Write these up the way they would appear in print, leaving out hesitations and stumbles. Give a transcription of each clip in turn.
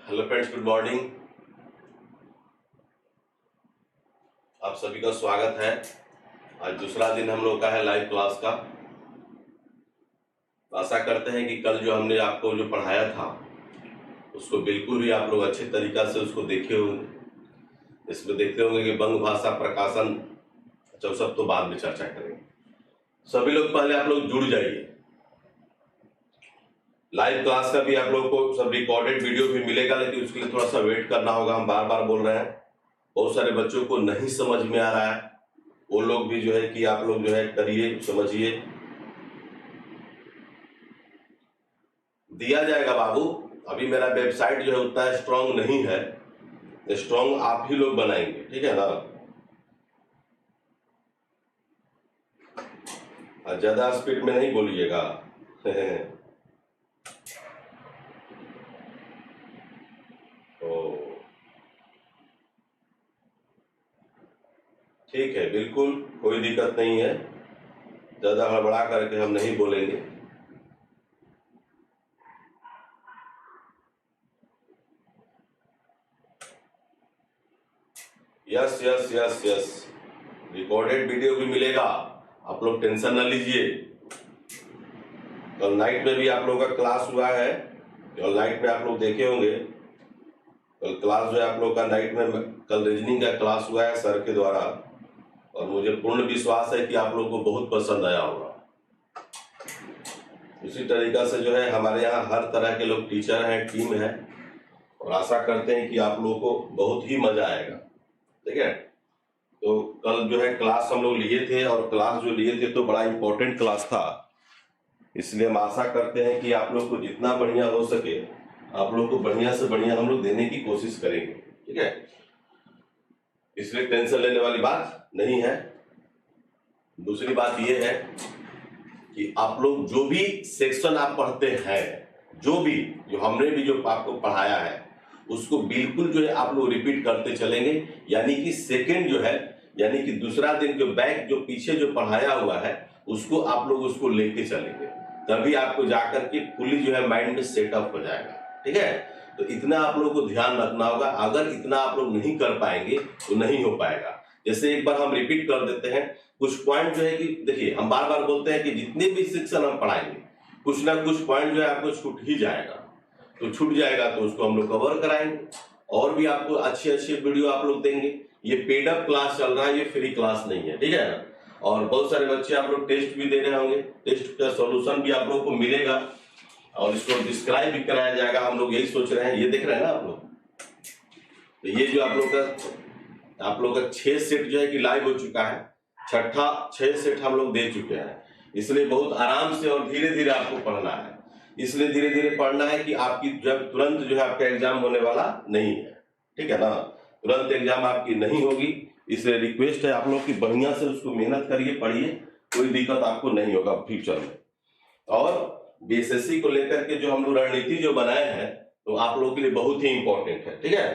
Hello friends, good morning. आप सभी का स्वागत है। आज दूसरा दिन हम लोग का है लाइव क्लास का। आशा करते हैं कि कल जो हमने आपको जो पढ़ाया था उसको बिल्कुल भी आप लोग अच्छे तरीका से उसको देखे होंगे। इसमें देखते होंगे कि बंग भाषा प्रकाशन, अच्छा सब तो बाद में चर्चा करेंगे। सभी लोग पहले आप लोग जुड़ जाइए। लाइव क्लास का भी आप लोग को सब रिकॉर्डेड वीडियो भी मिलेगा, लेकिन उसके लिए थोड़ा सा वेट करना होगा। हम बार बार बोल रहे हैं, बहुत सारे बच्चों को नहीं समझ में आ रहा है। वो लोग भी जो है कि आप लोग जो है करिए, समझिए। दिया जाएगा बाबू। अभी मेरा वेबसाइट जो है उतना स्ट्रांग नहीं है, स्ट्रांग आप ही लोग बनाएंगे, ठीक है ना। ज्यादा स्पीड में नहीं बोलिएगा। तो ठीक है, बिल्कुल कोई दिक्कत नहीं है। ज्यादा हड़बड़ा करके हम नहीं बोलेंगे। Yes yes yes yes, recorded video भी मिलेगा, आप लोग टेंशन न लीजिए। कल नाइट में भी आप लोगों का क्लास हुआ है, कल नाइट में आप लोग देखे होंगे। कल क्लास जो है आप लोग का नाइट में, कल रीजनिंग का क्लास हुआ है सर के द्वारा, और मुझे पूर्ण विश्वास है कि आप लोग को बहुत पसंद आया होगा। इसी तरीका से जो है हमारे यहाँ हर तरह के लोग टीचर हैं, टीम है, और आशा करते हैं कि आप लोगों को बहुत ही मजा आएगा। ठीक है, तो कल जो है क्लास हम लोग लिए थे, और क्लास जो लिए थे तो बड़ा इंपॉर्टेंट क्लास था। इसलिए हम आशा करते हैं कि आप लोग को जितना बढ़िया हो सके आप लोग को बढ़िया से बढ़िया हम लोग देने की कोशिश करेंगे। ठीक है, इसलिए टेंशन लेने वाली बात नहीं है। दूसरी बात यह है कि आप लोग जो भी सेक्शन आप पढ़ते हैं, जो हमने भी जो आपको पढ़ाया है उसको बिल्कुल जो है आप लोग रिपीट करते चलेंगे। यानी कि सेकंड जो है, यानी कि दूसरा दिन जो बैक जो पीछे जो पढ़ाया हुआ है उसको आप लोग उसको लेके चलेंगे, तभी आपको जाकर के फुली जो है माइंड में सेटअप हो जाएगा। ठीक है, तो इतना आप लोग को ध्यान रखना होगा। अगर इतना आप लोग नहीं कर पाएंगे तो नहीं हो पाएगा। जैसे एक बार हम रिपीट कर देते हैं कुछ पॉइंट जो है कि देखिए, हम बार बार बोलते हैं कि जितने भी सेक्शन हम पढ़ाएंगे कुछ ना कुछ पॉइंट जो है आपको छूट ही जाएगा। तो छूट जाएगा तो उसको हम लोग कवर कराएंगे, और भी आपको अच्छे अच्छे वीडियो आप लोग देंगे। ये पेड अप क्लास चल रहा है, ये फ्री क्लास नहीं है, ठीक है ना। और बहुत सारे बच्चे आप लोग टेस्ट भी दे रहे होंगे, टेस्ट का सॉल्यूशन भी आप लोग को मिलेगा, और इसको डिस्क्राइब भी कराया जाएगा। हम लोग यही सोच रहे हैं, ये देख रहे हैं ना आप लोग। तो ये जो आप लोग का 6 सेट जो है कि लाइव हो चुका है, छठा 6 सेट हम लोग दे चुके हैं। इसलिए बहुत आराम से और धीरे धीरे आपको पढ़ना है। इसलिए धीरे धीरे पढ़ना है कि आपकी जब तुरंत जो है आपका एग्जाम होने वाला नहीं है, ठीक है ना। तुरंत एग्जाम आपकी नहीं होगी, इसलिए रिक्वेस्ट है आप लोग की बढ़िया से उसको मेहनत करिए, पढ़िए, कोई दिक्कत आपको नहीं होगा फ्यूचर में। और बीएसएससी को लेकर के जो हम लोग रणनीति जो बनाए हैं तो आप लोगों के लिए बहुत ही इंपॉर्टेंट है। ठीक है,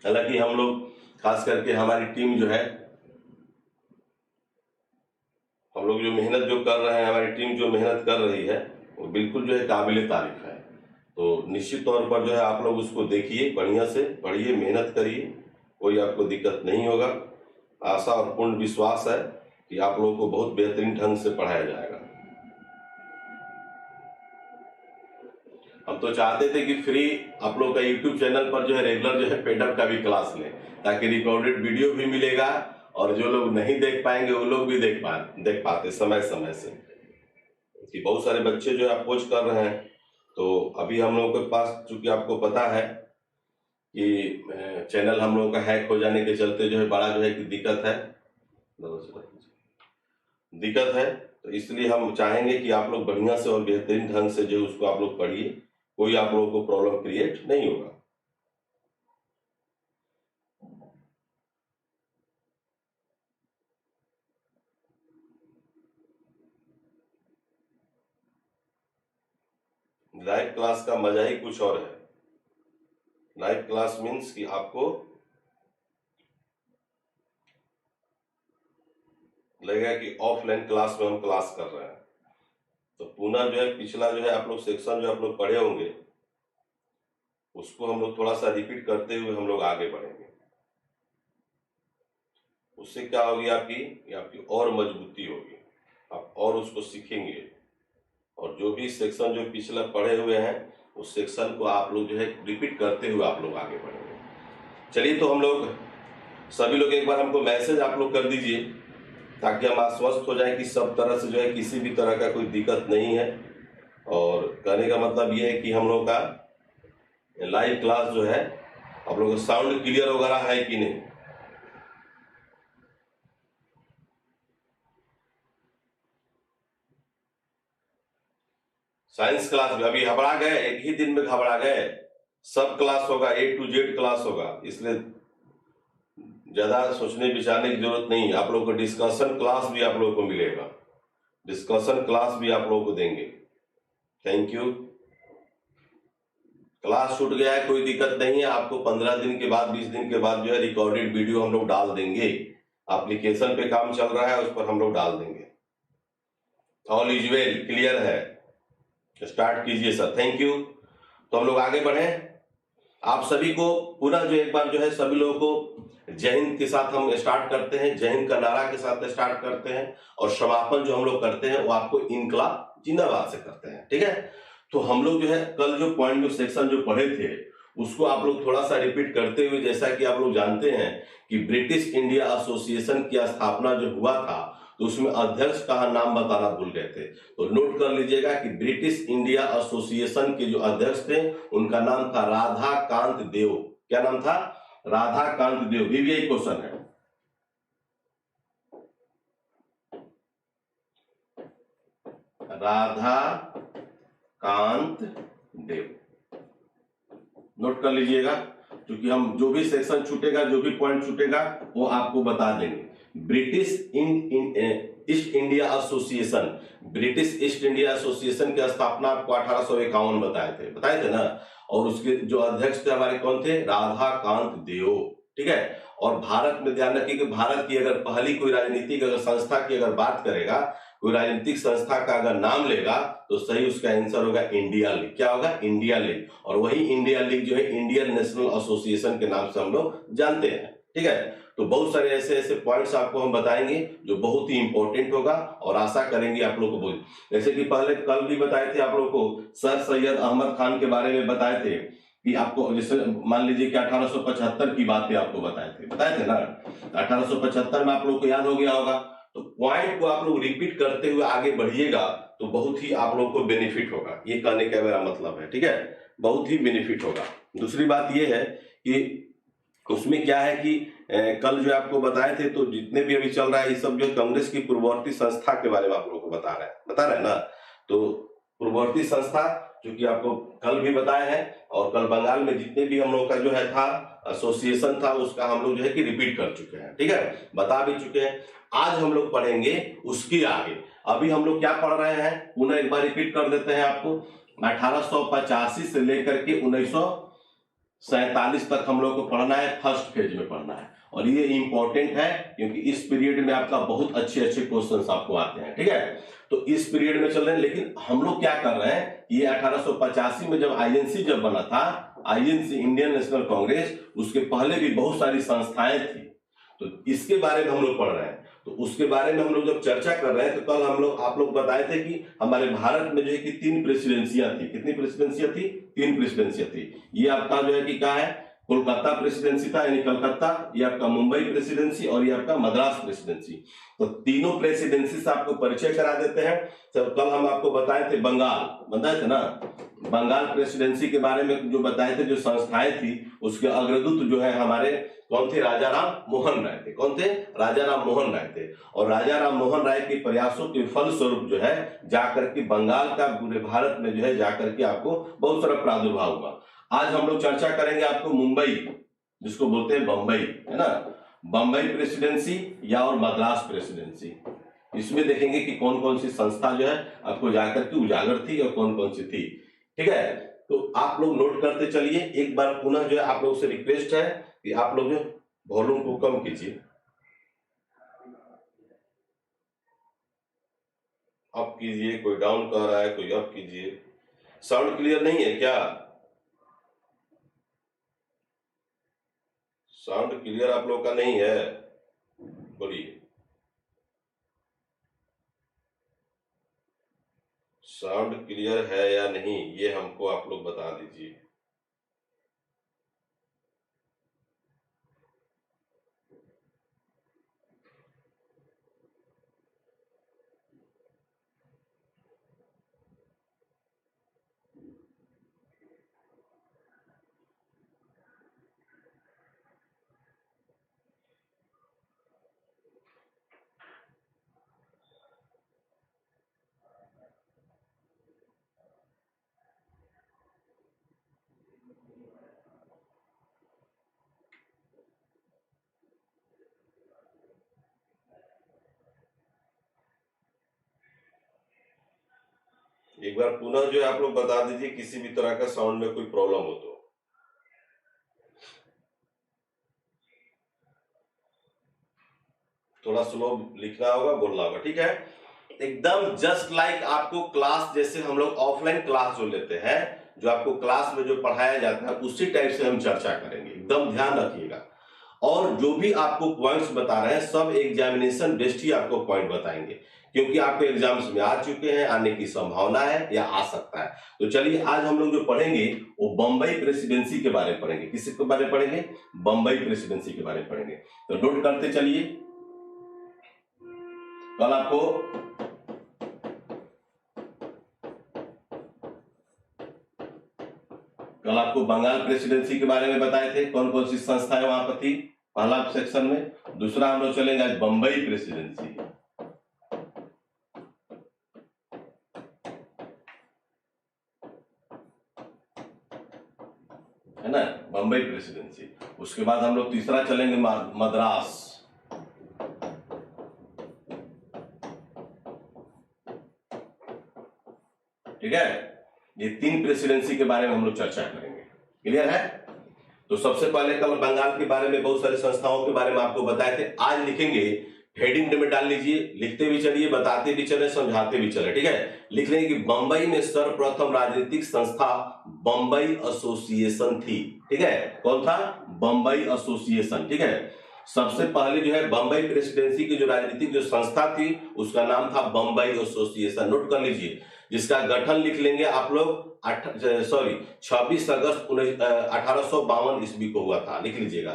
हालांकि हम लोग खास करके हमारी टीम जो है, हम लोग जो मेहनत जो कर रहे हैं, हमारी टीम जो मेहनत कर रही है वो बिल्कुल जो है काबिले तारीफ है। तो निश्चित तौर पर जो है आप लोग उसको देखिए, बढ़िया से पढ़िए, मेहनत करिए, कोई आपको दिक्कत नहीं होगा। आशा और पूर्ण विश्वास है कि आप लोगों को बहुत बेहतरीन ढंग से पढ़ाया जाएगा। हम तो चाहते थे कि फ्री आप लोग का यूट्यूब चैनल पर जो है रेगुलर जो है पेडअप का भी क्लास लें, ताकि रिकॉर्डेड वीडियो भी मिलेगा, और जो लोग नहीं देख पाएंगे वो लोग भी देख पाते समय समय से। कि बहुत सारे बच्चे जो है अपोज कर रहे हैं, तो अभी हम लोगों के पास, चूंकि आपको पता है कि चैनल हम लोगों का हैक हो जाने के चलते जो है बड़ा जो है कि दिक्कत है। तो इसलिए हम चाहेंगे कि आप लोग बढ़िया से और बेहतरीन ढंग से जो उसको आप लोग पढ़िए, कोई आप लोगों को प्रॉब्लम क्रिएट नहीं होगा। लाइव क्लास का मजा ही कुछ और है। लाइव क्लास मीन्स कि आपको लगेगा कि ऑफलाइन क्लास में हम क्लास कर रहे हैं। तो पुनः जो है पिछला जो है आप लोग सेक्शन जो आप लोग पढ़े होंगे, उसको हम लोग थोड़ा सा रिपीट करते हुए हम लोग आगे बढ़ेंगे। उससे क्या होगी आपकी और मजबूती होगी, आप और उसको सीखेंगे, और जो भी सेक्शन जो पिछला पढ़े हुए हैं उस सेक्शन को आप लोग जो है रिपीट करते हुए आप लोग आगे बढ़ेंगे। चलिए, तो हम लोग सभी लोग एक बार हमको मैसेज आप लोग कर दीजिए, ताकि हम आश्वस्त हो जाए कि सब तरह से जो है किसी भी तरह का कोई दिक्कत नहीं है। और कहने का मतलब ये है कि हम लोग का लाइव क्लास जो है आप लोगों का साउंड क्लियर वगैरह है कि नहीं। साइंस क्लास में अभी घबरा गए, एक ही दिन में घबरा गए। सब क्लास होगा, A to Z क्लास होगा, इसलिए ज्यादा सोचने विचारने की जरूरत नहीं है। आप लोगों को डिस्कशन क्लास भी आप लोगों को मिलेगा, डिस्कशन क्लास भी आप लोगों को देंगे। Thank you. क्लास छूट गया है कोई दिक्कत नहीं है, आपको 15 दिन के बाद 20 दिन के बाद जो है रिकॉर्डेड वीडियो हम लोग डाल देंगे। एप्लीकेशन पे काम चल रहा है, उस पर हम लोग डाल देंगे। ऑल इज वेल, क्लियर है, स्टार्ट कीजिए सर। Thank you. तो हम लोग आगे बढ़े। आप सभी को पूरा जो एक बार जो है सभी लोगों को जय हिंद के साथ हम स्टार्ट करते हैं, जय हिंद का नारा के साथ स्टार्ट करते हैं, और समापन जो हम लोग करते हैं वो आपको इनकलाब जिंदाबाद से करते हैं। ठीक है, तो हम लोग जो है कल जो पॉइंट जो सेक्शन जो पढ़े थे उसको आप लोग थोड़ा सा रिपीट करते हुए, जैसा कि आप लोग जानते हैं कि ब्रिटिश इंडिया एसोसिएशन की स्थापना जो हुआ था तो उसमें अध्यक्ष का नाम बताना भूल गए थे, तो नोट कर लीजिएगा कि ब्रिटिश इंडिया एसोसिएशन के जो अध्यक्ष थे उनका नाम था राधा कांत देव। क्या नाम था? राधा कांत देव। VVI क्वेश्चन है। राधा कांत देव, नोट कर लीजिएगा, क्योंकि हम जो भी सेक्शन छूटेगा, जो भी पॉइंट छूटेगा वो आपको बता देंगे। British east India association, British east India association की स्थापना आपको 1851 बताए थे ना, और उसके जो अध्यक्ष थे हमारे कौन थे? राधा कांत देव। ठीक है, और भारत में ध्यान रखिए कि भारत की अगर पहली कोई राजनीतिक अगर संस्था की अगर बात करेगा, कोई राजनीतिक संस्था का अगर नाम लेगा तो सही उसका आंसर होगा इंडिया लीग। क्या होगा? India league. और वही इंडिया लीग जो है इंडियन नेशनल एसोसिएशन के नाम से हम लोग जानते हैं। ठीक है, तो बहुत सारे ऐसे ऐसे पॉइंट्स आपको हम बताएंगे जो बहुत ही इंपॉर्टेंट होगा, और आशा करेंगे आप लोग को बोल, जैसे कि पहले कल भी बताए थे आप लोग को सर सैयद अहमद खान के बारे में बताए थे कि आपको, जैसे मान लीजिए कि 1875 की बातें आपको बताए थे ना, 1875 में आप लोग को याद हो गया होगा। तो पॉइंट को आप लोग रिपीट करते हुए आगे बढ़िएगा तो बहुत ही आप लोग को बेनिफिट होगा, ये कहने का मेरा मतलब है। ठीक है, बहुत ही बेनिफिट होगा। दूसरी बात ये है कि उसमें क्या है कि कल जो आपको बताए थे, तो जितने भी अभी चल रहा है ये सब जो कांग्रेस की पूर्ववर्ती संस्था के बारे में आप लोगों को बता रहे हैं ना। तो पूर्ववर्ती संस्था जो कि आपको कल भी बताया है, और कल बंगाल में जितने भी हम लोग का जो है था एसोसिएशन था उसका हम लोग जो है कि रिपीट कर चुके हैं। ठीक है, बता भी चुके हैं। आज हम लोग पढ़ेंगे उसके आगे। अभी हम लोग क्या पढ़ रहे हैं, पुनः एक बार रिपीट कर देते हैं आपको। 1885 से लेकर के 1947 तक हम लोग को पढ़ना है, फर्स्ट फेज में पढ़ना है, और ये इंपॉर्टेंट है क्योंकि इस पीरियड में आपका बहुत अच्छे अच्छे क्वेश्चंस आपको आते हैं। ठीक है, तो इस पीरियड में चल रहे हैं, लेकिन हम लोग क्या कर रहे हैं, ये 1885 में जब आईएनसी जब बना था, आईएनसी इंडियन नेशनल कांग्रेस, उसके पहले भी बहुत सारी संस्थाएं थी, तो इसके बारे में हम लोग पढ़ रहे हैं। तो उसके बारे में हम लोग जब चर्चा कर रहे हैं तो कल हम लोग आप लोग बताए थे कि हमारे भारत में जो है कि 3 प्रेसिडेंसियां थी। कितनी प्रेसिडेंसियां थी? 3 प्रेसिडेंसियां थी। ये आपका जो है कि क्या है, कोलकाता प्रेसिडेंसी था, यानी कलकत्ता, ये आपका मुंबई प्रेसिडेंसी, और ये आपका मद्रास प्रेसिडेंसी। तो तीनों प्रेसिडेंसी से आपको परिचय करा देते हैं। तो कल हम आपको बताए थे बंगाल, बताए थे ना, बंगाल प्रेसिडेंसी के बारे में जो बताए थे, जो संस्थाएं थी उसके अग्रदूत जो है हमारे कौन थे? राजा राम मोहन राय थे। कौन थे? राजा राम मोहन राय थे। और राजा राम मोहन राय के प्रयासों के फलस्वरूप जो है जाकर के बंगाल का पूरे भारत में जो है जाकर के आपको बहुत सारा प्रादुर्भाव हुआ। आज हम लोग चर्चा करेंगे आपको मुंबई, जिसको बोलते हैं बंबई, है ना, बंबई प्रेसिडेंसी या और मद्रास प्रेसिडेंसी। इसमें देखेंगे कि कौन कौन सी संस्था जो है आपको जाकर के उजागर थी और कौन कौन सी थी। ठीक है, तो आप लोग नोट करते चलिए। एक बार पुनः जो है आप लोग से रिक्वेस्ट है कि आप लोग वॉल्यूम को कम कीजिए, अप कीजिए, कोई डाउन कर रहा है, कोई अप कीजिए। साउंड क्लियर नहीं है क्या? साउंड क्लियर आप लोग का नहीं है, बोलिए। साउंड क्लियर है या नहीं, ये हमको आप लोग बता दीजिए। एक बार पुनः जो है आप लोग बता दीजिए, किसी भी तरह का साउंड में कोई प्रॉब्लम हो तो। थोड़ा स्लो लिखना होगा, बोलना होगा, ठीक है। एकदम जस्ट लाइक आपको क्लास, जैसे हम लोग ऑफलाइन क्लास जो लेते हैं, जो आपको क्लास में जो पढ़ाया जाता है उसी टाइप से हम चर्चा करेंगे, एकदम ध्यान रखिएगा। और जो भी आपको पॉइंट्स बता रहे हैं सब एग्जामिनेशन बेस्ड ही आपको पॉइंट बताएंगे, क्योंकि आपके एग्जाम्स में आ चुके हैं, आने की संभावना है या आ सकता है। तो चलिए आज हम लोग जो पढ़ेंगे वो बंबई प्रेसिडेंसी के बारे में पढ़ेंगे। किसके बारे में पढ़ेंगे? बंबई प्रेसिडेंसी के बारे में पढ़ेंगे। तो नोट करते चलिए। कल आपको बंगाल प्रेसिडेंसी के बारे में बताए थे, कौन कौन सी संस्थाएं वहां पर थी, पहला सेक्शन में। दूसरा हम लोग चलेंगे आज बंबई प्रेसिडेंसी, है ना, बंबई प्रेसिडेंसी। उसके बाद हम लोग तीसरा चलेंगे मद्रास, ठीक है। ये तीन प्रेसिडेंसी के बारे में हम लोग चर्चा करेंगे, क्लियर है। तो सबसे पहले कल बंगाल के बारे में बहुत सारी संस्थाओं के बारे में आपको बताए थे, आज लिखेंगे। हेडिंग में डाल लीजिए, लिखते भी चलिए, बताते भी चले, समझाते भी चले, ठीक है। लिख लेंगे कि बंबई में सर्वप्रथम राजनीतिक संस्था बंबई एसोसिएशन थी, ठीक है। कौन था? बंबई एसोसिएशन, ठीक है। सबसे पहले जो है बंबई प्रेसिडेंसी की जो राजनीतिक जो संस्था थी उसका नाम था बंबई एसोसिएशन, नोट कर लीजिए। जिसका गठन लिख लेंगे आप लोग 26 अगस्त 1852 ईस्वी को हुआ था, लिख लीजिएगा,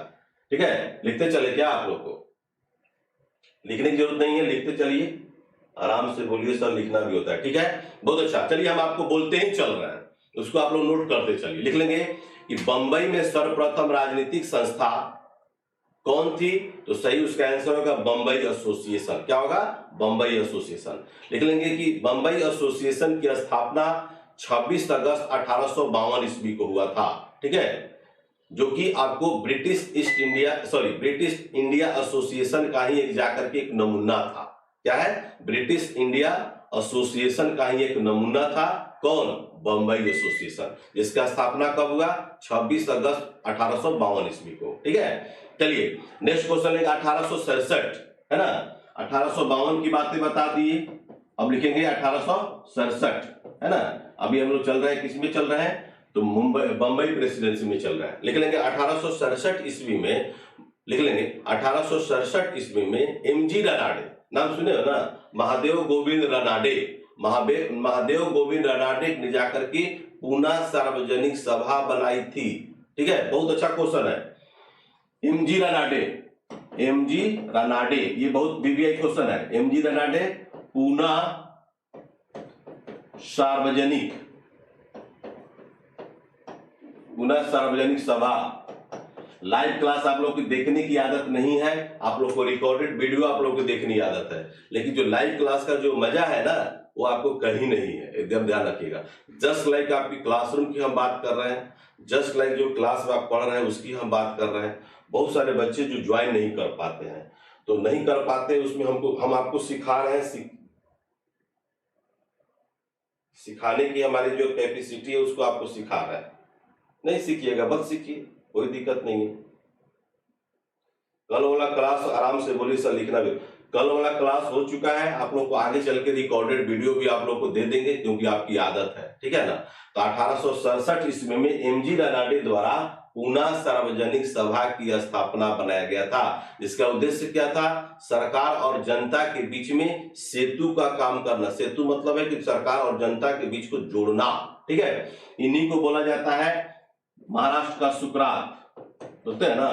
ठीक है। लिखते चले क्या, आप लोग को लिखने की जरूरत नहीं है, लिखते चलिए, आराम से बोलिए, सर लिखना भी होता है, ठीक है। बहुत अच्छा, चलिए हम आपको बोलते ही चल रहे हैं, उसको आप लोग नोट करते चलिए। लिख लेंगे कि बंबई में सर्वप्रथम राजनीतिक संस्था कौन थी, तो सही उसका आंसर होगा बंबई एसोसिएशन। क्या होगा? बंबई एसोसिएशन। लिख लेंगे कि बंबई एसोसिएशन की स्थापना 26 अगस्त 1852 ईस्वी को हुआ था, ठीक है। जो कि आपको ब्रिटिश इंडिया एसोसिएशन का ही एक जाकर के एक नमूना था। क्या है? ब्रिटिश इंडिया एसोसिएशन का ही एक नमूना था। कौन? बंबई एसोसिएशन, जिसका स्थापना कब हुआ? 26 अगस्त 1852 ईस्वी को, ठीक है। चलिए नेक्स्ट क्वेश्चन है 1867, है ना। 1852 की बातें बता दिए, अब लिखेंगे 1867, है ना। अभी हम लोग चल रहे हैं, किस में चल रहे हैं? तो बंबई प्रेसिडेंसी में चल रहा है। लिख लेंगे 1867 ईस्वी में, लिख लेंगे 1867 ईस्वी में एमजी रनाडे, नाम सुने हो ना, महादेव गोविंद रनाडे, महादेव गोविंद रनाडे ने जाकर के पूना सार्वजनिक सभा बनाई थी, ठीक है। बहुत अच्छा क्वेश्चन है। एमजी रनाडे, ये बहुत बीबीआई क्वेश्चन है। एमजी रनाडे पूना सार्वजनिक सभा। लाइव क्लास आप लोग की देखने की आदत नहीं है, आप लोग को रिकॉर्डेड वीडियो आप लोग को देखने की आदत है, लेकिन जो लाइव क्लास का जो मजा है ना वो आपको कहीं नहीं है, एकदम ध्यान रखिएगा। जस्ट लाइक आपकी क्लासरूम की हम बात कर रहे हैं, जस्ट लाइक जो क्लास में आप पढ़ रहे हैं उसकी हम बात कर रहे हैं। बहुत सारे बच्चे जो ज्वाइन नहीं कर पाते हैं, तो नहीं कर पाते उसमें हम आपको सिखा रहे हैं, सिखाने की हमारी जो कैपेसिटी है उसको आपको सिखा रहे हैं। नहीं सीखिएगा मत सीखिए, कोई दिक्कत नहीं है। कल वाला क्लास आराम से बोलिए, सर लिखना भी। कल वाला क्लास हो चुका है, आप लोग को आगे चल के रिकॉर्डेड वीडियो भी आप लोग को दे देंगे क्योंकि आपकी आदत है, ठीक है ना। तो 1867 ईस्वी में एमजी रनाडे द्वारा पूना सार्वजनिक सभा की स्थापना बनाया गया था, जिसका उद्देश्य क्या था, सरकार और जनता के बीच में सेतु का काम करना। सेतु मतलब है कि सरकार और जनता के बीच को जोड़ना, ठीक है। इन्हीं को बोला जाता है महाराष्ट्र का सुकरात, बोलते हैं ना,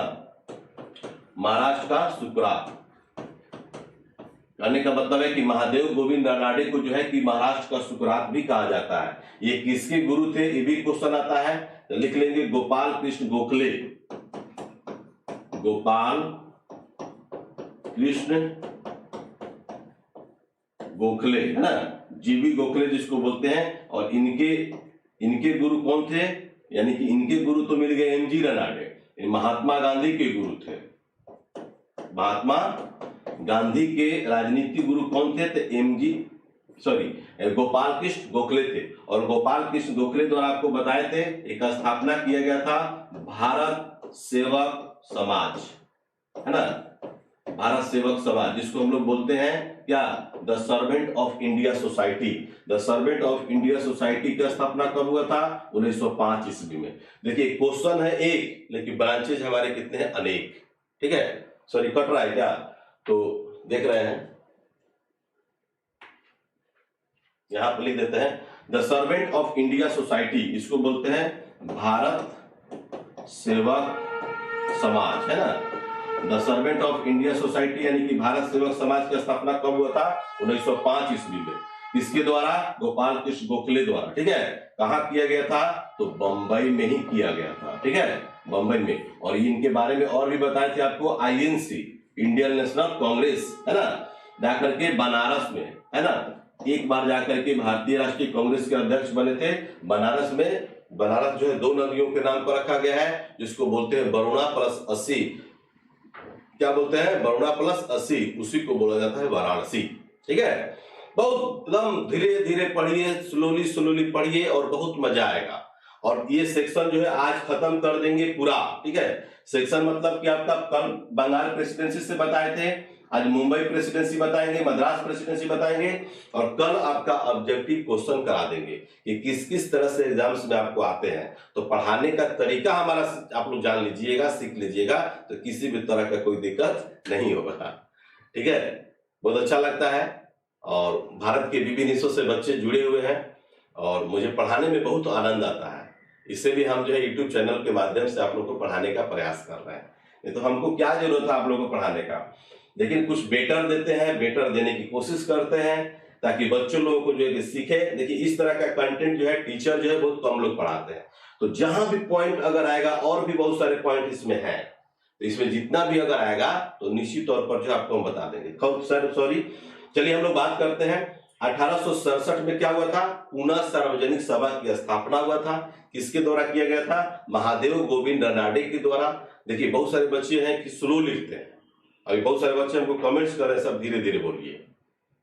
महाराष्ट्र का सुकरात। कहने का मतलब है कि महादेव गोविंद रनाडे को जो है कि महाराष्ट्र का सुकरात भी कहा जाता है। ये किसके गुरु थे, ये भी क्वेश्चन आता है, तो लिख लेंगे गोपाल कृष्ण गोखले, गोपाल कृष्ण गोखले, है ना, जीबी गोखले जिसको बोलते हैं। और इनके गुरु कौन थे, यानी कि इनके गुरु तो मिल गए एमजी रनाडे, महात्मा गांधी के गुरु थे। महात्मा गांधी के राजनीतिक गुरु कौन थे, तो गोपाल कृष्ण गोखले थे। और गोपाल कृष्ण गोखले द्वारा आपको बताए थे एक स्थापना किया गया था भारत सेवक समाज, है ना, भारत सेवक समाज, जिसको हम लोग बोलते हैं क्या, the servant of India society. The servant of India society की स्थापना कब हुआ था, 1905 ईस्वी में। देखिए क्वेश्चन है एक, लेकिन ब्रांचेज हमारे कितने हैं, अनेक, ठीक है। सॉरी कट रहा है क्या, तो देख रहे हैं, यहां पर लिख देते हैं the servant of India society, इसको बोलते हैं भारत सेवक समाज, है ना। The servant of India society यानी कि भारत सेवक समाज की स्थापना कब हुआ था, 1905 ईस्वी में। किसके द्वारा, गोपाल कृष्ण गोखले द्वारा, ठीक है। कहां किया गया था, तो बंबई में ही किया गया था, ठीक है, बंबई में। और इनके बारे में और भी बताए थे आपको, आईएनसी, इंडियन नेशनल कांग्रेस, है ना, जाकर के बनारस में, है ना, एक बार जाकर के भारतीय राष्ट्रीय कांग्रेस के अध्यक्ष बने थे बनारस में। बनारस जो है दो नदियों के नाम पर रखा गया है, जिसको बोलते हैं वरुणा प्लस 80, क्या बोलते हैं, वरुणा प्लस 80, उसी को बोला जाता है वाराणसी, ठीक है। बहुत एकदम धीरे धीरे पढ़िए, स्लोली पढ़िए और बहुत मजा आएगा। और ये सेक्शन जो है आज खत्म कर देंगे पूरा, ठीक है। सेक्शन मतलब कि आपका कल बंगाल प्रेसिडेंसी से बताए थे, आज मुंबई प्रेसिडेंसी बताएंगे, मद्रास प्रेसिडेंसी बताएंगे, और कल आपका ऑब्जेक्टिव क्वेश्चन करा देंगे कि किस किस तरह से एग्जाम्स में आपको आते हैं। तो पढ़ाने का तरीका हमारा आप लोग जान लीजिएगा, सीख लीजिएगा, तो किसी भी तरह का कोई दिक्कत नहीं होगा, ठीक है। बहुत अच्छा लगता है और भारत के विभिन्न हिस्सों से बच्चे जुड़े हुए हैं और मुझे पढ़ाने में बहुत आनंद आता है। इसीलिए हम जो है यूट्यूब चैनल के माध्यम से आप लोग को पढ़ाने का प्रयास कर रहे हैं। नहीं तो हमको क्या जरूरत है आप लोगों को पढ़ाने का, लेकिन कुछ बेटर देते हैं, बेटर देने की कोशिश करते हैं ताकि बच्चों लोगों को जो है सीखे। देखिए इस तरह का कंटेंट जो है टीचर जो है बहुत कम लोग पढ़ाते हैं, तो जहां भी पॉइंट अगर आएगा, और भी बहुत सारे पॉइंट इसमें है, तो इसमें जितना भी अगर आएगा तो निश्चित तौर पर जो आपको हम बता देंगे। चलिए हम लोग बात करते हैं 1867 में क्या हुआ था, पूना सार्वजनिक सभा की स्थापना हुआ था। किसके द्वारा किया गया था, महादेव गोविंद रनाडे के द्वारा। देखिए बहुत सारे बच्चे हैं कि स्लो लिखते हैं, अभी बहुत सारे बच्चे हमको कमेंट्स कर रहे हैं, सब धीरे धीरे बोलिए,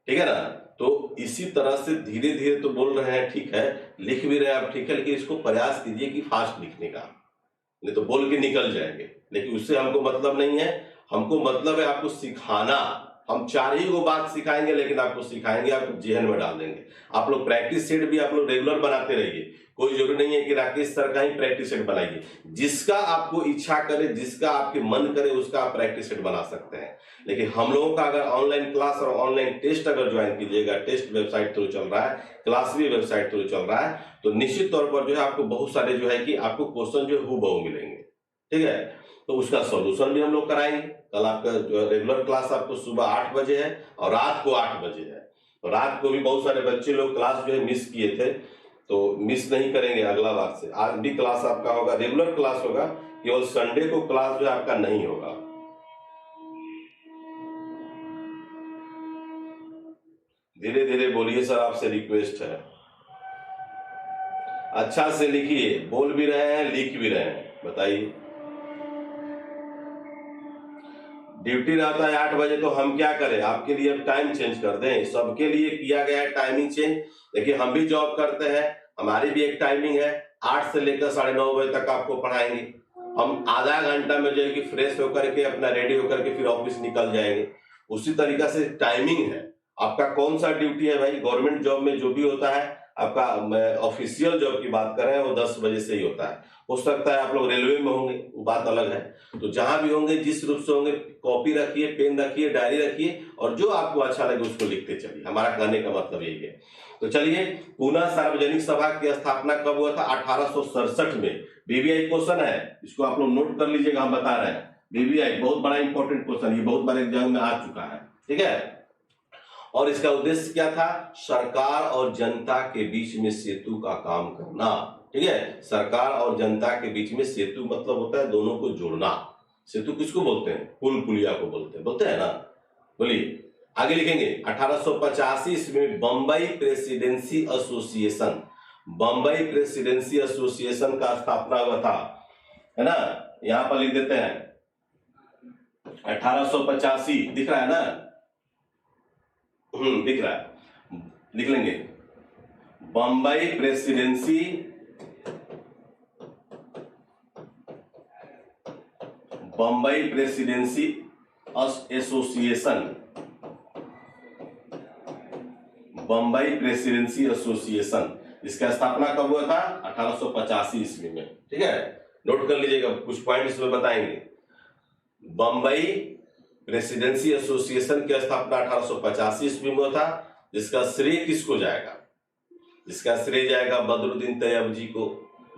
ठीक है ना। तो इसी तरह से धीरे धीरे तो बोल रहे हैं, ठीक है, लिख भी रहे हैं आप, ठीक है, लेकिन इसको प्रयास कीजिए कि फास्ट लिखने का, नहीं तो बोल के निकल जाएंगे। लेकिन उससे हमको मतलब नहीं है, हमको मतलब है आपको सिखाना। हम 4 ही बात सिखाएंगे, लेकिन आपको सिखाएंगे, आपको जेहन में डाल देंगे। आप लोग प्रैक्टिस सेट भी आप लोग रेगुलर बनाते रहिए, कोई जरूरी नहीं है कि राकेश सर का ही प्रैक्टिस सेट बनाइए। जिसका आपको इच्छा करे, जिसका आपके मन करे, उसका आप प्रैक्टिस सेट बना सकते हैं। लेकिन हम लोगों का अगर ऑनलाइन क्लास और ऑनलाइन टेस्ट अगर ज्वाइन कीजिएगा, टेस्ट वेबसाइट थ्रू चल रहा है, क्लास भी वेबसाइट थ्रू चल रहा है, तो निश्चित तौर पर जो है आपको बहुत सारे जो है कि आपको क्वेश्चन जो है हूबहू मिलेंगे, ठीक है। तो उसका सॉल्यूशन भी हम लोग कराएंगे। कल आपका जो रेगुलर क्लास आपको सुबह 8 बजे है और रात को 8 बजे है। तो रात को भी बहुत सारे बच्चे लोग क्लास जो है मिस किए थे, तो मिस नहीं करेंगे अगला बार से। आज भी क्लास आपका होगा, रेगुलर क्लास होगा, केवल संडे को क्लास जो है आपका नहीं होगा। धीरे धीरे बोलिए सर, आपसे रिक्वेस्ट है, अच्छा से लिखिए, बोल भी रहे हैं, लिख भी रहे हैं, बताइए। ड्यूटी रहता है 8 बजे, तो हम क्या करें, आपके लिए अब टाइम चेंज कर दें। सबके लिए किया गया है टाइमिंग चेंज। देखिए हम भी जॉब करते हैं, हमारी भी एक टाइमिंग है, 8 से लेकर 9:30 बजे तक आपको पढ़ाएंगे। हम आधा घंटा में जो है कि फ्रेश होकर के अपना रेडी होकर के फिर ऑफिस निकल जाएंगे। उसी तरीका से टाइमिंग है। आपका कौन सा ड्यूटी है भाई, गवर्नमेंट जॉब में जो भी होता है आपका, ऑफिशियल जॉब की बात करें वो 10 बजे से ही होता है। हो सकता है आप लोग रेलवे में होंगे, वो बात अलग है। तो जहां भी होंगे, जिस रूप से होंगे, कॉपी रखिए, पेन रखिए, डायरी रखिए, और जो आपको अच्छा लगे उसको लिखते चलिए। हमारा कहने का मतलब यही है। तो चलिए, पुनः सार्वजनिक सभा की स्थापना कब हुआ था? 1867 में। बीबीआई क्वेश्चन है, इसको आप लोग नोट कर लीजिएगा, हम बता रहे हैं। बीबीआई बहुत बड़ा इंपॉर्टेंट क्वेश्चन, ये बहुत बार एग्जाम में आ चुका है, ठीक है। और इसका उद्देश्य क्या था? सरकार और जनता के बीच में सेतु का काम करना, ठीक है। सरकार और जनता के बीच में सेतु मतलब होता है दोनों को जोड़ना। सेतु किसको बोलते हैं? पुल पुलिया को बोलते हैं ना। बोलिए, आगे लिखेंगे। 1885 ईस्वी में Bombay presidency association, Bombay presidency association का स्थापना हुआ था, है ना। यहां पर लिख देते हैं 1885, दिख रहा है ना? दिख रहा है, लिख लेंगे। Bombay presidency association, Bombay presidency association, इसका स्थापना कब हुआ था? 1885 ईस्वी में, ठीक है। नोट कर लीजिएगा, कुछ पॉइंट इसमें बताएंगे। बम्बई प्रेसिडेंसी एसोसिएशन की स्थापना 1885 ईस्वी में हुआ था, जिसका श्रेय किसको जाएगा? जिसका श्रेय जाएगा बदरुद्दीन तैयब जी को।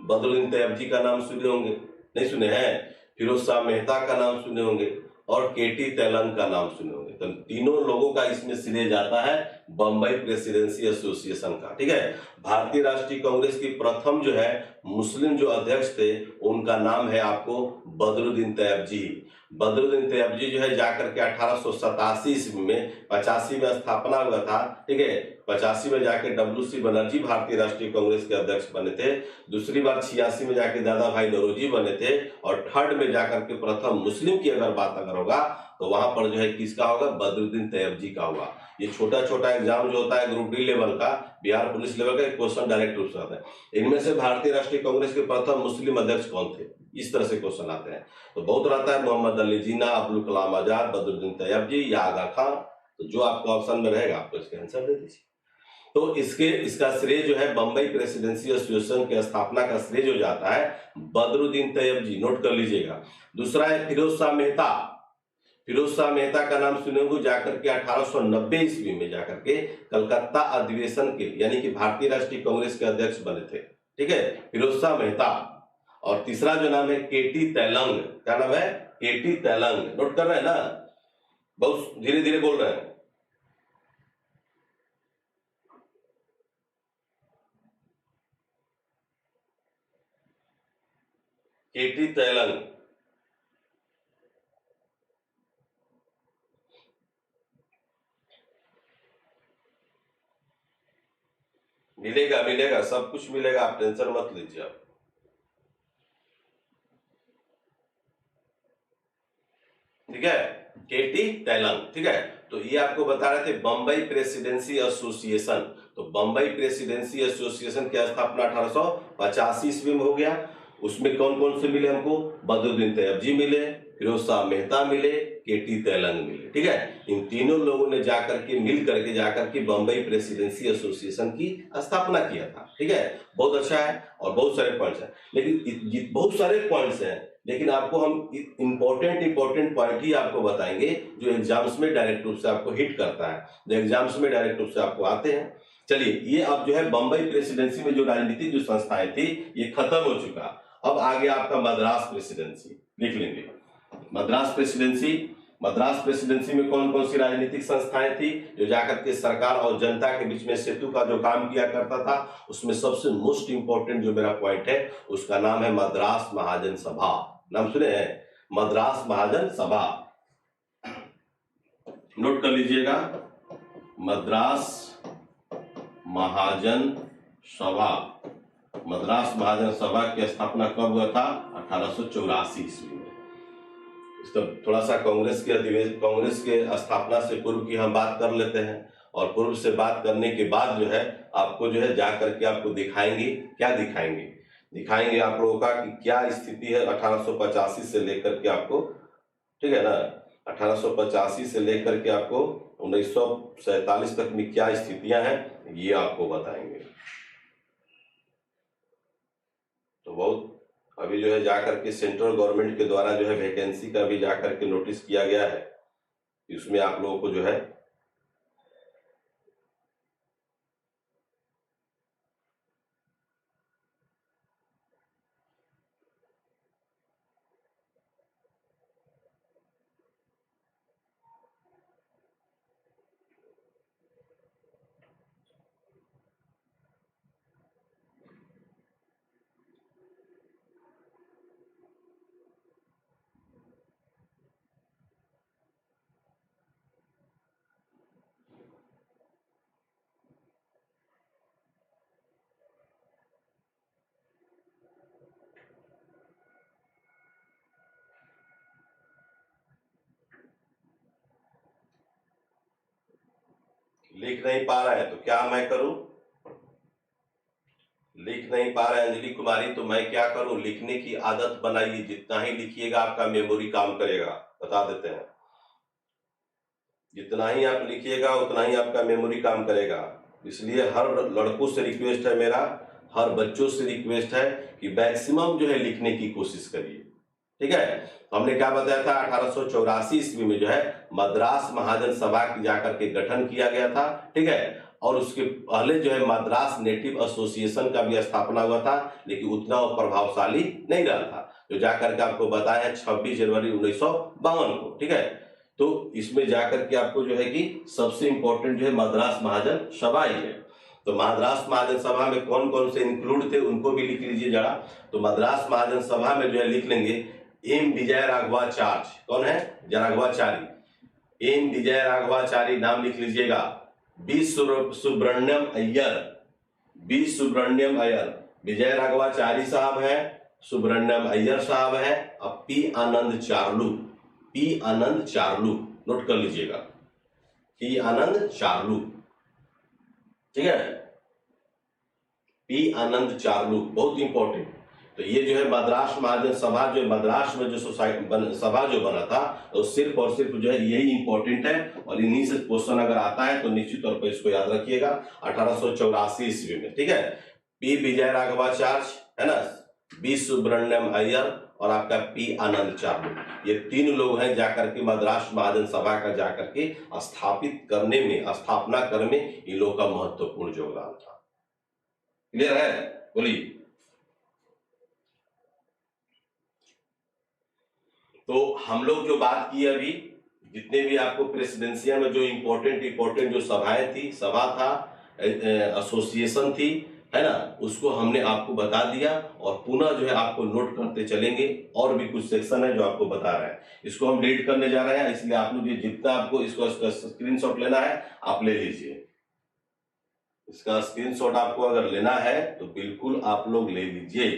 बदरुद्दीन तैयब जी का नाम सुने होंगे, नहीं सुने हैं? फिरोज शाह मेहता का नाम सुने होंगे, और केटी तेलंग का नाम सुने होंगे। तो तीनों लोगों का इसमें श्रेय जाता है बम्बई प्रेसिडेंसी एसोसिएशन का, ठीक है। भारतीय राष्ट्रीय कांग्रेस की प्रथम जो है मुस्लिम जो अध्यक्ष थे, उनका नाम है आपको बदरुद्दीन तैयब जी। बदरुद्दीन तैयब जी जो है जाकर के 1887 ईस्वी में, 85 में स्थापना हुआ था, ठीक है। 85 में जाके WC बनर्जी भारतीय राष्ट्रीय कांग्रेस के अध्यक्ष बने थे। दूसरी बार 86 में जाके दादा भाई नौरोजी बने थे, और थर्ड में जाकर के प्रथम मुस्लिम की अगर बात होगा तो वहां पर जो है किसका होगा? बदरुद्दीन तैयब जी का होगा। ये छोटा छोटा एग्जाम जो होता है ग्रुप डी लेवल का, बिहार पुलिस लेवल का, क्वेश्चन डायरेक्ट रूप से आता है। इनमें से भारतीय राष्ट्रीय कांग्रेस के प्रथम मुस्लिम अध्यक्ष कौन थे? इस तरह से क्वेश्चन आते हैं। तो बहुत रहता है मोहम्मद अली जिन्ना, अब्दुल कलाम आजाद, बदरुद्दीन तैयब जी या आगा खान। तो जो आपको ऑप्शन में रहेगा आपको इसके आंसर दे दीजिए। तो इसका श्रेय जो है बम्बई प्रेसिडेंसी एसोसिएशन की स्थापना का श्रेय जो जाता है बदरुद्दीन तैयब जी, नोट कर लीजिएगा। दूसरा है फिरोज शाह मेहता। फिरोज शाह मेहता का नाम सुने होंगे, जाकर के 1890 ईस्वी में जाकर के कलकत्ता अधिवेशन के, यानी कि भारतीय राष्ट्रीय कांग्रेस के अध्यक्ष बने थे, ठीक है, फिरोज शाह मेहता। और तीसरा जो नाम है केटी तेलंग, क्या नाम है? केटी तेलंग, नोट कर रहे हैं ना? बहुत धीरे धीरे बोल रहे हैं। केटी तेलंग, मिलेगा मिलेगा, सब कुछ मिलेगा, आप टेंशन मत लीजिए आप। ठीक है, केटी तेलंग, ठीक है। तो ये आपको बता रहे थे बम्बई प्रेसिडेंसी एसोसिएशन। तो बम्बई प्रेसिडेंसी एसोसिएशन की स्थापना 1885 ईस्वी में हो गया। उसमें कौन कौन से मिले हमको? बदरुद्दीन तैयब जी मिले, फिरोज शाह मेहता मिले, केटी तेलंग मिले, ठीक है। इन तीनों लोगों ने जाकर के बम्बई प्रेसिडेंसी एसोसिएशन की स्थापना किया था, ठीक है। बहुत अच्छा है, और बहुत सारे पॉइंट्स हैं, लेकिन बहुत सारे पॉइंट्स हैं, लेकिन आपको हम इंपॉर्टेंट पॉइंट ही आपको बताएंगे जो एग्जाम्स में डायरेक्ट रूप से आपको हिट करता है, जो एग्जाम्स में डायरेक्ट रूप से आपको आते हैं। चलिए, ये अब जो है बम्बई प्रेसिडेंसी में जो राजनीतिक जो संस्थाएं थी ये खत्म हो चुका। अब आगे आपका मद्रास प्रेसिडेंसी, लिख लेंगे। मद्रास प्रेसिडेंसी में कौन कौन सी राजनीतिक संस्थाएं थी जो जाकर के सरकार और जनता के बीच में सेतु का जो काम किया करता था? उसमें सबसे मोस्ट इंपॉर्टेंट जो मेरा पॉइंट है उसका नाम है मद्रास महाजन सभा। नाम सुने हैं? मद्रास महाजन सभा, नोट कर लीजिएगा। मद्रास महाजन सभा, मद्रास महाजन सभा की स्थापना कब हुआ था? 1884 ईस्वी में। इसका थोड़ा सा कांग्रेस के स्थापना से पूर्व की हम बात कर लेते हैं, और पूर्व से बात करने के बाद जो है आपको जो है जाकर के आपको दिखाएंगे। क्या दिखाएंगे आप लोगों का कि क्या स्थिति है 1885 से लेकर के आपको, ठीक है ना। 1885 से लेकर के आपको 1947 तक में क्या स्थितियां हैं ये आपको बताएंगे। तो बहुत अभी जो है जाकर के सेंट्रल गवर्नमेंट के द्वारा जो है वैकेंसी का भी जाकर के नोटिस किया गया है, इसमें आप लोगों को जो है लिख नहीं पा रहे हैं तो क्या मैं करूं? लिख नहीं पा रहे अंजलि कुमारी तो मैं क्या करूं? लिखने की आदत बनाइए, जितना ही लिखिएगा आपका मेमोरी काम करेगा, बता देते हैं। जितना ही आप लिखिएगा उतना ही आपका मेमोरी काम करेगा। इसलिए हर लड़कों से रिक्वेस्ट है मेरा, हर बच्चों से रिक्वेस्ट है कि मैक्सिमम जो है लिखने की कोशिश करिए, ठीक है। हमने क्या बताया था, 1884 ईस्वी में जो है मद्रास महाजन सभा की जाकर के गठन किया गया था, ठीक है। और उसके पहले जो है मद्रास नेटिव एसोसिएशन का भी स्थापना हुआ था, लेकिन उतना वो प्रभावशाली नहीं रहा था, जो जाकर के आपको बताया है 26 जनवरी 1952 को, ठीक है। तो इसमें जाकर के आपको जो है कि सबसे इंपॉर्टेंट जो है मद्रास महाजन सभा ही है। तो मद्रास महाजन सभा में कौन कौन से इंक्लूड थे उनको भी लिख लीजिए जरा। तो मद्रास महाजन सभा में जो है लिख लेंगे एम विजय राघवाचार्य, कौन है? राघवाचारी, एम विजय राघवाचारी नाम लिख लीजिएगा। बी सुब्रमण्यम अय्यर, बी सुब्रमण्यम अय्यर, विजय राघवाचारी साहब है, सुब्रमण्यम अय्यर साहब है, और पी आनंद चार्लू, पी आनंद चार्लू नोट कर लीजिएगा, पी आनंद चार्लू, ठीक है, पी आनंद चार्लू, बहुत इंपॉर्टेंट। तो ये जो है मद्रास महाजन सभा, जो मद्रास में जो सभा जो बना था, तो सिर्फ और सिर्फ जो है यही इंपॉर्टेंट है, और इन्हीं से क्वेश्चन अगर आता है तो निश्चित तौर पर इसको याद रखिएगा। 1884 ईस्वी में, ठीक है। पी विजय राघवाचार्य है ना, बी सुब्रमण्यम अय्यर और आपका पी आनंद चार्लू, ये तीन लोग हैं जाकर के मद्रास महाजन सभा का जाकर के स्थापित करने में, स्थापना करने में इन लोगों का महत्वपूर्ण योगदान था। क्लियर है? बोलिए। तो हम लोग जो बात की अभी, जितने भी आपको प्रेसिडेंशियल में जो इंपॉर्टेंट जो सभाएं थी, सभा था, एसोसिएशन थी, है ना, उसको हमने आपको बता दिया, और पुनः जो है आपको नोट करते चलेंगे। और भी कुछ सेक्शन है जो आपको बता रहा है, इसको हम रीड करने जा रहे हैं, इसलिए आप लोग जितना आपको इसको स्क्रीनशॉट लेना है आप ले लीजिए। इसका स्क्रीनशॉट आपको अगर लेना है तो बिल्कुल आप लोग ले लीजिए,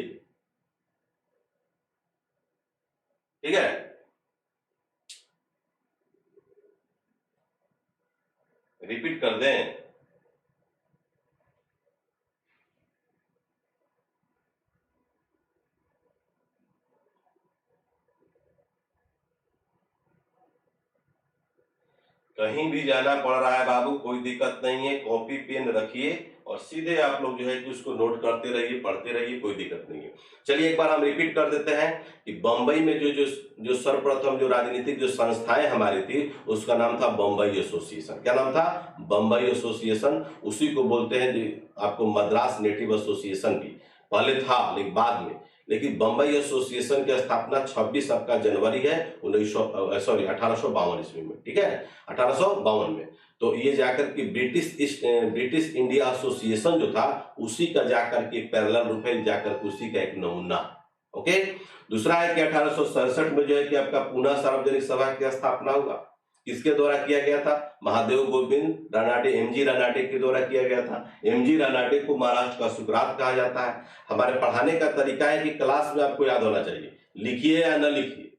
ठीक है। रिपीट कर दें, कहीं भी जाना पड़ रहा है बाबू, कोई दिक्कत नहीं है, कॉपी पेन रखिए और सीधे आप लोग जो है कि उसको नोट करते रहिए, पढ़ते रहिए, कोई दिक्कत नहीं है। चलिए एक बार हम रिपीट कर देते हैं कि बंबई में जो जो जो सर्वप्रथम जो राजनीतिक जो संस्थाएं हमारी थी, उसका नाम था बंबई एसोसिएशन। क्या नाम था? बंबई एसोसिएशन। उसी को बोलते हैं आपको मद्रास नेटिव एसोसिएशन भी पहले था, लेकिन बाद में, लेकिन बंबई एसोसिएशन की स्थापना 26 आपका जनवरी है 1852 ईस्वी में, ठीक है, 1852 में। तो ये जाकर के ब्रिटिश इंडिया एसोसिएशन जो था उसी का जाकर के पैरेलल रूप है, जाकर उसी का एक नमूना। ओके। दूसरा है कि 1867 में जो है कि आपका पुनः सार्वजनिक सभा की स्थापना हुआ। किसके द्वारा किया गया था? महादेव गोविंद रानाडे, एमजी रानाडे के द्वारा किया गया था। एमजी रानाडे को महाराष्ट्र का सुकरात कहा जाता है। हमारे पढ़ाने का तरीका है कि क्लास में आपको याद होना चाहिए, लिखिए या न लिखिए।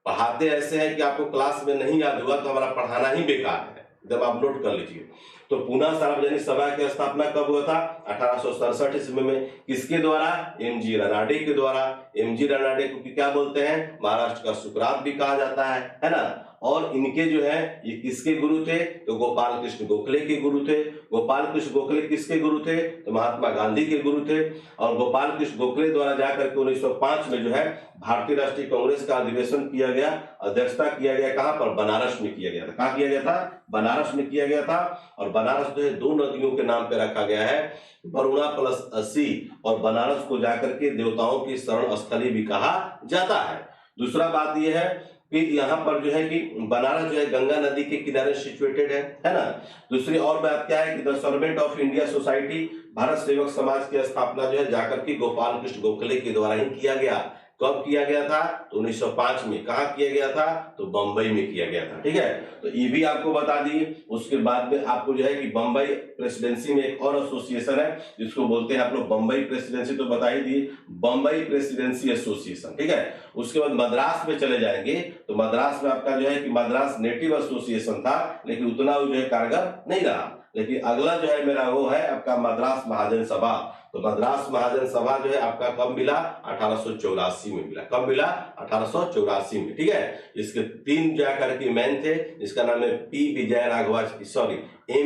पढ़ाते ऐसे हैं कि आपको क्लास में नहीं याद हुआ तो हमारा पढ़ाना ही बेकार है, जब आप नोट कर लीजिए। तो पुनः सार्वजनिक सभा की स्थापना कब हुआ था? 1867 ईस्वी में। किसके द्वारा? एमजी रानाडे के द्वारा। एमजी रानाडे को क्या बोलते हैं? महाराष्ट्र का सुकरात भी कहा जाता है ना। और इनके जो है ये किसके गुरु थे? तो गोपाल कृष्ण गोखले के गुरु थे। गोपाल कृष्ण गोखले किसके गुरु थे? तो महात्मा गांधी के गुरु थे। और गोपाल कृष्ण गोखले द्वारा जाकर के 1905 में जो है भारतीय राष्ट्रीय कांग्रेस का अधिवेशन किया गया। अध्यक्षता किया गया कहां पर? बनारस में किया गया था। कहां किया गया था? बनारस में किया गया था। और बनारस जो है दो नदियों के नाम पे रखा गया है, वरुणा प्लस 80, और बनारस को जाकर के देवताओं की शरण स्थली भी कहा जाता है। दूसरा बात यह है कि यहाँ पर जो है कि बनारस जो है गंगा नदी के किनारे सिचुएटेड है ना। दूसरी और बात क्या है कि the servant of India society, Bharat सेवक समाज की स्थापना जो है जाकर के गोपाल कृष्ण गोखले के द्वारा ही किया गया। कब किया गया था? तो 1905 में। कहा किया गया था? तो बंबई में किया गया था। ठीक है, तो ये भी आपको बता दिए। उसके बाद में आपको जो है कि बंबई प्रेसिडेंसी में एक और एसोसिएशन है जिसको बोलते हैं आप लोग बंबई प्रेसिडेंसी, तो बता ही दिए, बंबई प्रेसिडेंसी एसोसिएशन। ठीक है, उसके बाद मद्रास में चले जाएंगे तो मद्रास में आपका जो है कि मद्रास नेटिव एसोसिएशन था, लेकिन उतना जो है कारगर नहीं रहा। लेकिन अगला जो है मेरा वो है आपका मद्रास महाजन सभा। तो मद्रास महाजन सभा जो है आपका कब मिला? 1884 में मिला। कब मिला? 1884 में। ठीक है, इसके तीन जाकर के मैन थे, इसका नाम है एम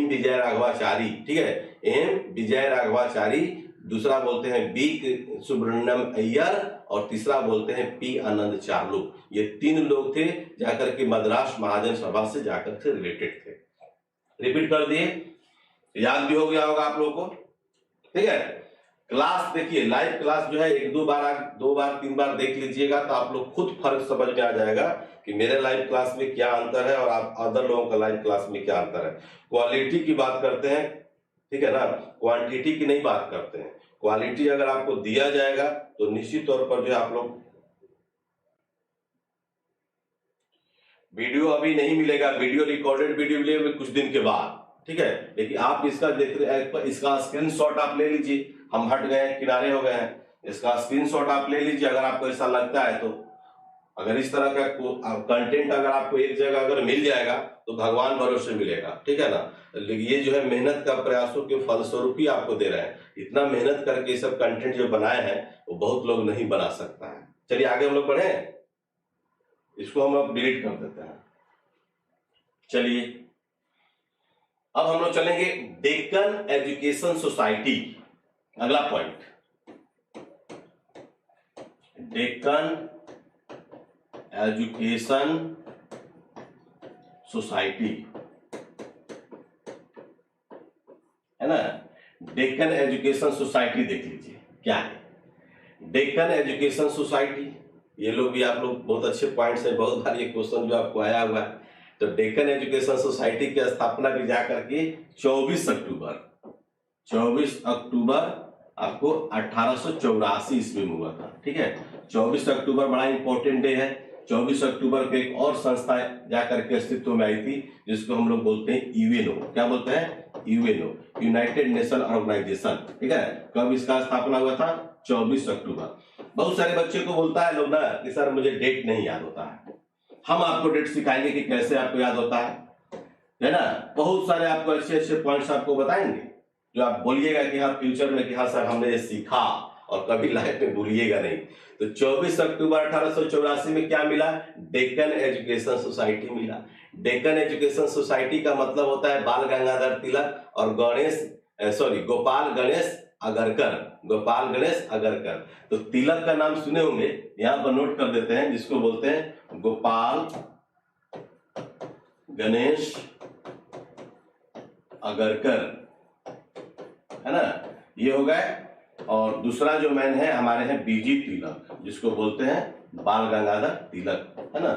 विजय राघवाचारी। ठीक है, एम विजय राघवाचारी, दूसरा बोलते हैं बी सुब्रमण्यम अय्यर, और तीसरा बोलते हैं पी आनंद चार्लू। ये तीन लोग थे जाकर के मद्रास महाजन सभा से जाकर के रिलेटेड थे। रिपीट कर दिए, याद भी हो गया होगा आप लोगों को। ठीक है, क्लास देखिए, लाइव क्लास जो है एक दो बार तीन बार देख लीजिएगा तो आप लोग खुद फर्क समझ में आ जाएगा कि मेरे लाइव क्लास में क्या अंतर है और आप अदर लोगों का लाइव क्लास में क्या अंतर है। क्वालिटी की बात करते हैं, ठीक है ना, क्वांटिटी की नहीं बात करते हैं। क्वालिटी अगर आपको दिया जाएगा तो निश्चित तौर पर जो आप लोग, वीडियो अभी नहीं मिलेगा, वीडियो रिकॉर्डेड वीडियो मिलेगा कुछ दिन के बाद। ठीक है, लेकिन आप इसका देख रहे, इसका स्क्रीनशॉट आप ले लीजिए। हम हट गए, किनारे हो गए हैं, इसका स्क्रीनशॉट आप ले लीजिए अगर आपको ऐसा लगता है तो। अगर इस तरह का कंटेंट अगर आपको एक जगह अगर मिल जाएगा तो भगवान भरोसे मिलेगा। ठीक है ना, लेकिन ये जो है मेहनत का प्रयासों के फलस्वरूप ही आपको दे रहे हैं। इतना मेहनत करके सब कंटेंट जो बनाए हैं वो बहुत लोग नहीं बना सकता है। चलिए आगे हम लोग बढ़े, इसको हम अब डिलीट कर देते हैं। चलिए अब हम लोग चलेंगे डेक्कन एजुकेशन सोसाइटी। अगला पॉइंट, डेक्कन एजुकेशन सोसाइटी है ना। डेक्कन एजुकेशन सोसाइटी देख लीजिए क्या है। डेक्कन एजुकेशन सोसाइटी, ये लोग भी आप लोग बहुत अच्छे पॉइंट्स है, बहुत बार ये क्वेश्चन जो आपको आया हुआ है। तो डेक्कन एजुकेशन सोसाइटी की स्थापना भी जाकर के 24 अक्टूबर आपको 1884 ईस्वी में हुआ था। ठीक है, 24 अक्टूबर बड़ा इंपॉर्टेंट डे है। 24 अक्टूबर को एक और संस्था जाकर के अस्तित्व में आई थी जिसको हम लोग बोलते हैं यूएनओ। क्या बोलते हैं? UNO, united nation organisation. ठीक है, कब इसका स्थापना हुआ था? 24 अक्टूबर। बहुत सारे बच्चे को बोलता है लोग ना कि सर मुझे डेट नहीं याद होता है। हम आपको डेट सिखाएंगे कि कैसे आपको याद होता है ना। बहुत सारे आपको अच्छे अच्छे पॉइंट्स आपको बताएंगे जो आप बोलिएगा कि हाँ फ्यूचर में कि हाँ सर हमने ये सीखा, और कभी लाइफ में भूलिएगा नहीं। तो 24 अक्टूबर 1884 में क्या मिला? डेक्कन एजुकेशन सोसाइटी मिला। डेक्कन एजुकेशन सोसाइटी का मतलब होता है बाल गंगाधर तिलक और गोपाल गणेश अगरकर। तो तिलक का नाम सुने होंगे, यहां पर नोट कर देते हैं, जिसको बोलते हैं गोपाल गणेश अगरकर, है ना, ये हो गए। और दूसरा जो मैन है हमारे हैं बीजी तिलक, जिसको बोलते हैं बाल गंगाधर तिलक, है ना।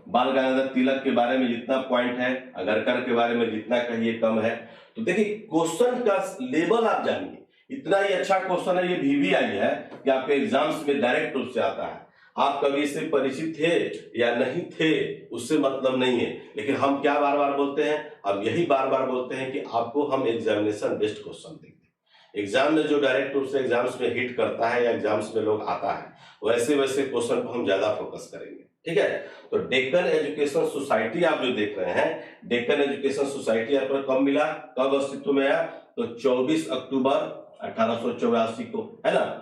बाल गंगाधर तिलक के बारे में जितना पॉइंट है, अगरकर के बारे में जितना कहिए कम है। तो देखिए क्वेश्चन का लेवल आप जानिए, इतना ही अच्छा क्वेश्चन है ये VVI है कि आपके एग्जाम्स में डायरेक्ट रूप से आता है। आप कभी इससे परिचित थे या नहीं थे उससे मतलब नहीं है, लेकिन हम क्या बार बार बोलते हैं, अब यही बार बार बोलते हैं कि आपको हम एग्जामिनेशन बेस्ड क्वेश्चन देंगे। एग्जाम में जो डायरेक्ट रूप से एग्जाम्स में हिट करता है या एग्जाम्स में लोग आता है, वैसे वैसे क्वेश्चन पर हम ज्यादा फोकस करेंगे। ठीक है, तो डेक्कन एजुकेशन सोसाइटी आप जो देख रहे हैं, डेक्कन एजुकेशन सोसाइटी आपको कब मिला, कब अस्तित्व में आया, तो 24 अक्टूबर 1884 को, है ना।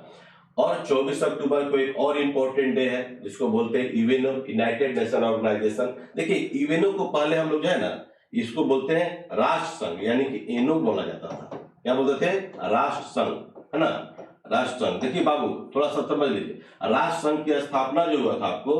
और 24 अक्टूबर को एक और इंपॉर्टेंट डे है जिसको बोलते हैं यूएनओ, यूनाइटेड नेशन ऑर्गेनाइजेशन। देखिए यूएनओ को पहले हम लोग जो है ना, इसको बोलते हैं राष्ट्र संघ, यानी कि एनो बोला जाता था। क्या बोलते थे, राष्ट्र संघ, है ना, राष्ट्र संघ। देखिए बाबू थोड़ा सा समझ लीजिए, राष्ट्र संघ की स्थापना जो हुआ था आपको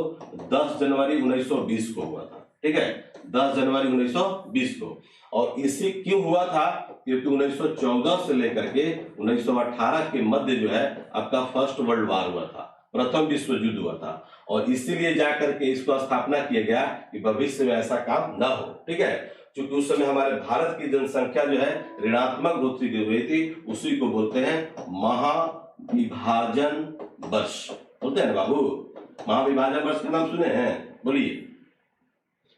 10 जनवरी 1920 को हुआ था। ठीक है, 10 जनवरी 1920 को। और इसी क्यों हुआ था, क्योंकि 1914 से लेकर के 1918 के मध्य जो है आपका फर्स्ट वर्ल्ड वार हुआ था, प्रथम विश्व युद्ध हुआ था, और इसीलिए जाकर के इसको स्थापना किया गया कि भविष्य में ऐसा काम ना हो। ठीक है, क्योंकि उस समय हमारे भारत की जनसंख्या जो है ऋणात्मक वृद्धि की हुई थी, उसी को बोलते हैं महाविभाजन वर्ष, बोलते हैं ना बाबू। महाविभाजन वर्ष का नाम सुने हैं, बोलिए,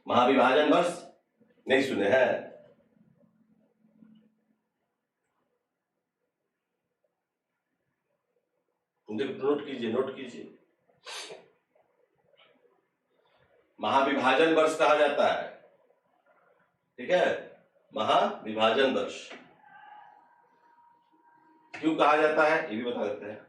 महाविभाजन वर्ष नहीं सुने हैं? नोट कीजिए, नोट कीजिए, महाविभाजन वर्ष कहा जाता है। ठीक है, महाविभाजन वर्ष क्यों कहा जाता है ये भी बता देते हैं।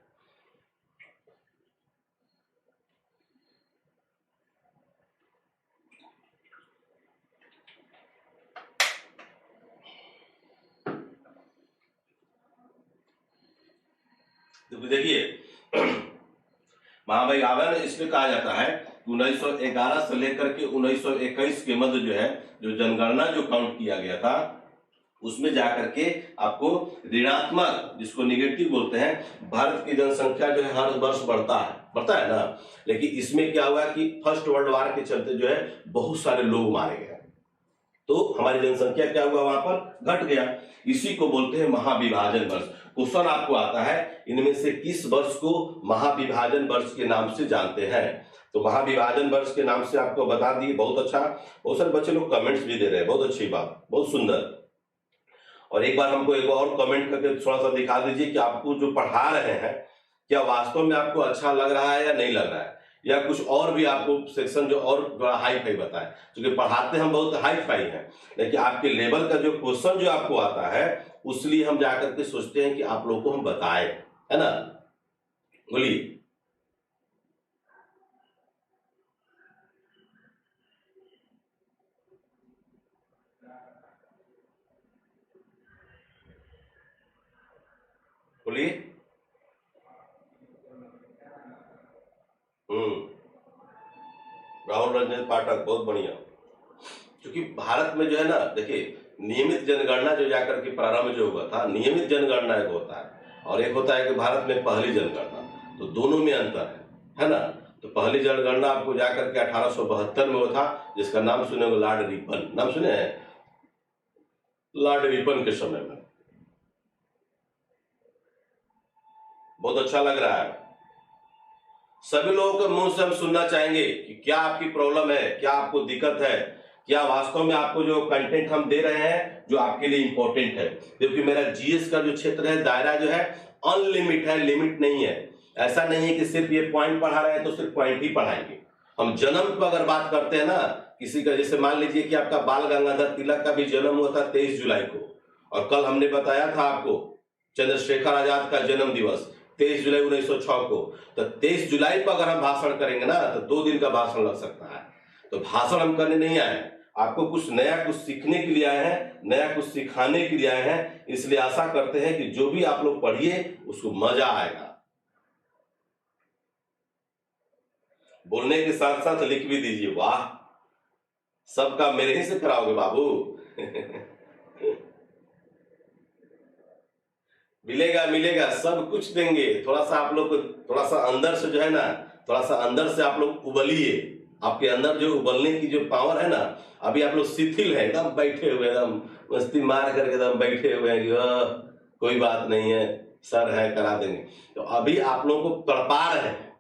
तो देखिए महाविभाजन इसलिए कहा जाता है 1911 से लेकर के 1921 के मध्य जो है, जो जनगणना जो काउंट किया गया था, उसमें जाकर के आपको ऋणात्मक, जिसको निगेटिव बोलते हैं, भारत की जनसंख्या जो है हर वर्ष बढ़ता है ना। लेकिन इसमें क्या हुआ कि फर्स्ट वर्ल्ड वार के चलते जो है बहुत सारे लोग मारे गए, तो हमारी जनसंख्या क्या हुआ, वहां पर घट गया। इसी को बोलते हैं महाविभाजन वर्ष। क्वेश्चन आपको आता है इनमें से किस वर्ष को महाविभाजन वर्ष के नाम से जानते हैं, तो महाविभाजन वर्ष के नाम से आपको बता दिए। बहुत अच्छा, बहुत सारे बच्चे लोग कमेंट्स भी दे रहे हैं, बहुत अच्छी बात, बहुत सुंदर। और एक बार हमको एक और कमेंट करके थोड़ा सा दिखा दीजिए कि आपको जो पढ़ा रहे हैं क्या वास्तव में आपको अच्छा लग रहा है या नहीं लग रहा है, या कुछ और भी आपको सेक्शन जो और बड़ा हाई फाई बताए। क्योंकि पढ़ाते हम बहुत हाई फाई हैं, लेकिन आपके लेवल का जो क्वेश्चन जो आपको आता है उसलिए हम जाकर के सोचते हैं कि आप लोगों को हम बताएं, है ना। बोलिए, बोलिए। राहुल रंजन पाठक, बहुत बढ़िया। क्योंकि भारत में जो है ना, देखिए नियमित जनगणना जो जाकर के प्रारंभ जो हुआ था, नियमित जनगणना एक होता है और एक होता है कि भारत में पहली जनगणना, तो दोनों में अंतर है ना। तो पहली जनगणना आपको जाकर के 1872 में हुआ था, जिसका नाम सुने हो, लॉर्ड रिपन, नाम सुने हैं, लॉर्ड रिपन के समय में। बहुत अच्छा लग रहा है, सभी लोगों के मुंह से हम सुनना चाहेंगे कि क्या आपकी प्रॉब्लम है, क्या आपको दिक्कत है, क्या वास्तव में आपको जो कंटेंट हम दे रहे हैं जो आपके लिए इंपॉर्टेंट है। क्योंकि मेरा जीएस का जो क्षेत्र है, दायरा जो है अनलिमिट है, लिमिट नहीं है। ऐसा नहीं है कि सिर्फ ये पॉइंट पढ़ा रहे हैं तो सिर्फ पॉइंट ही पढ़ाएंगे। हम जन्म पर अगर बात करते हैं ना किसी का, जैसे मान लीजिए कि आपका बाल गंगाधर तिलक का भी जन्म हुआ था 23 जुलाई को, और कल हमने बताया था आपको चंद्रशेखर आजाद का जन्म दिवस 23 जुलाई 1906 को। तो 23 जुलाई पर अगर हम भाषण करेंगे ना तो 2 दिन का भाषण लग सकता है। तो भाषण हम करने नहीं आए, आपको कुछ नया कुछ सीखने के लिए आए हैं, नया कुछ सिखाने के लिए आए हैं। इसलिए आशा करते हैं कि जो भी आप लोग पढ़िए उसको मजा आएगा। बोलने के साथ साथ लिख भी दीजिए, वाह, सबका मेरे ही से कराओगे बाबू। मिलेगा मिलेगा, सब कुछ देंगे। थोड़ा सा आप लोग को थोड़ा सा अंदर से जो है ना, थोड़ा सा अंदर से आप लोग उबलिए। आपके अंदर जो उबलने की जो पावर है ना, अभी आप लोग शिथिल है, एकदम बैठे हुए, एकदम मस्ती मार करके एकदम बैठे हुए हैं कि कोई बात नहीं है, सर है करा देंगे। तो अभी आप लोगों को तड़पा रहे हैं,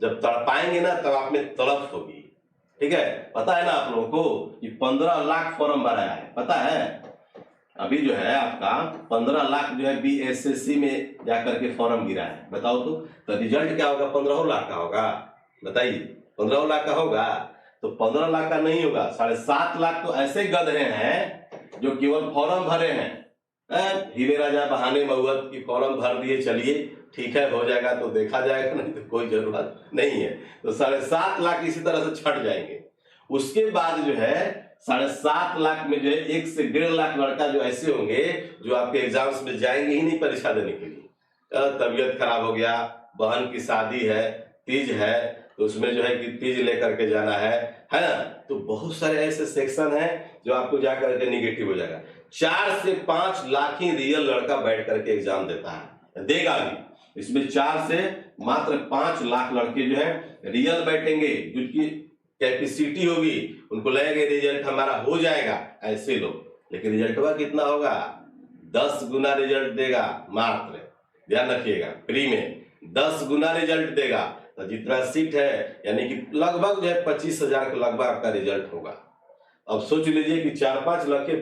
जब तड़पाएंगे ना तब आप में तड़प होगी। ठीक है, पता है ना आप लोगों को कि 15 लाख फॉर्म भरा है, पता है अभी जो है आपका 15 लाख जो है BSSC में जाकर के फॉर्म गिरा है, बताओ तो रिजल्ट क्या होगा? 15 लाख का होगा, बताइए 15 लाख का होगा? तो 15 लाख का नहीं होगा, 7.5 लाख तो ऐसे गधे हैं जो केवल फॉर्म भरे हैं। हीरे राजा बहाने मऊत की फॉर्म भर दिए, चलिए ठीक है हो जाएगा तो देखा जाएगा, नहीं तो कोई जरूरत नहीं है। तो 7.5 लाख इसी तरह से छट जाएंगे। उसके बाद जो है 7.5 लाख में जो है 1 से 1.5 लाख लड़का जो ऐसे होंगे जो आपके एग्जाम्स में जाएंगे ही नहीं परीक्षा देने के लिए। तबीयत खराब हो गया, बहन की शादी है, तीज है, तो उसमें जो है कि तीज लेकर के जाना है ना। तो बहुत सारे ऐसे सेक्शन हैं जो आपको जाकर के निगेटिव हो जाएगा। 4 से 5 लाख ही रियल लड़का बैठ करके एग्जाम देता है, देगा भी। इसमें 4 से मात्र 5 लाख लड़के जो है रियल बैठेंगे, जिनकी कैपेसिटी होगी, उनको लगेगा रिजल्ट हमारा हो जाएगा, ऐसे लोग। लेकिन रिजल्ट हुआ कितना होगा? 10 गुना रिजल्ट देगा मात्र, ध्यान रखिएगा। प्री में 10 गुना रिजल्ट देगा, तो जितना सीट है यानी कि लगभग जो है 25,000 के लगभग आपका रिजल्ट होगा। अब सोच लीजिए कि 4-5 लड़के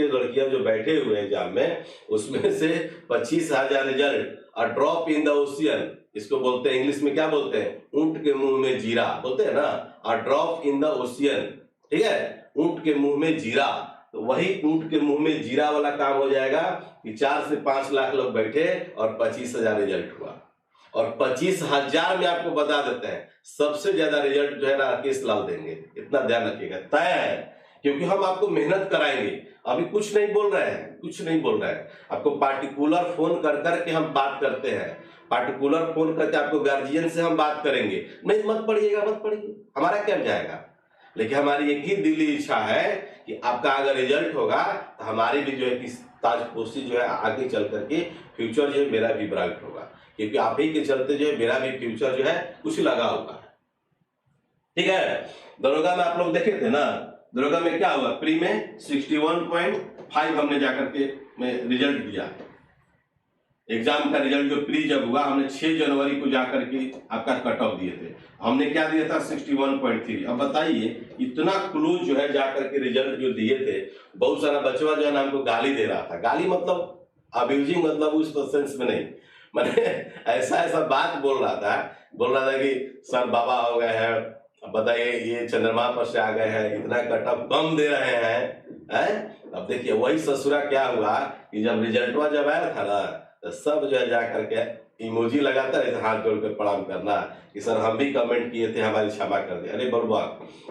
लड़कियां जो बैठे हुए हैं एग्जाम में, उसमें से 25,000 रिजल्ट, और ड्रॉप इन द ओशियन, इसको बोलते हैं इंग्लिश में क्या बोलते हैं? ऊंट के मुंह में जीरा बोलते हैं ना, और ड्रॉप इन द ओशियन, ठीक है, ऊंट के मुंह में जीरा। तो वही ऊंट के मुंह में जीरा वाला काम हो जाएगा कि 4 से 5 लाख लोग बैठे और 25,000 रिजल्ट हुआ। और 25,000 में आपको बता देते हैं सबसे ज्यादा रिजल्ट जो है राकेश लाल देंगे, इतना ध्यान रखिएगा, तय है। क्योंकि हम आपको मेहनत कराएंगे, अभी कुछ नहीं बोल रहे हैं, कुछ नहीं बोल रहे हैं। आपको पार्टिकुलर फोन कर करके हम बात करते हैं, पार्टिकुलर फोन करके आपको गार्जियन से हम बात करेंगे। नहीं मत पढ़िएगा, मत पढ़िए, हमारा क्या जाएगा। लेकिन हमारी एक ही दिली इच्छा है कि आपका अगर रिजल्ट होगा तो हमारी भी जो है कि ताजपोशी जो है आगे चल करके फ्यूचर जो है मेरा भी ब्राइट होगा, क्योंकि आप ही के चलते जो है मेरा भी फ्यूचर जो है कुछ लगा होगा। ठीक है, दरोगा में आप लोग देखे थे ना, दरोगा में क्या हुआ? प्री में 61.5 हमने जाकर के में रिजल्ट दिया। एग्जाम का रिजल्ट जो प्री जब हुआ, हमने 6 जनवरी को जाकर के आपका कट ऑफ दिए थे। हमने क्या दिया था? 61.3। अब बताइए इतना क्लोज जो है जाकर के रिजल्ट जो दिए थे, बहुत सारा बच्चा जो है ना हमको गाली दे रहा था। गाली मतलब अब्यूजिंग, मतलब उस सेंस में नहीं, मैंने ऐसा बात बोल रहा था कि सर बाबा हो गए हैं, बताइए ये चंद्रमा पर से आ गए हैं, इतना कट ऑफ कम दे रहे हैं। अब देखिए वही ससुरा क्या हुआ कि जब रिजल्टवा जब आया था ना, तो सब जो है जाकर के इमोजी लगाता है, हाथ जोड़ कर प्रणाम करना कि सर हम भी कमेंट किए थे, हमारी क्षमा कर दे। अरे बरुआ,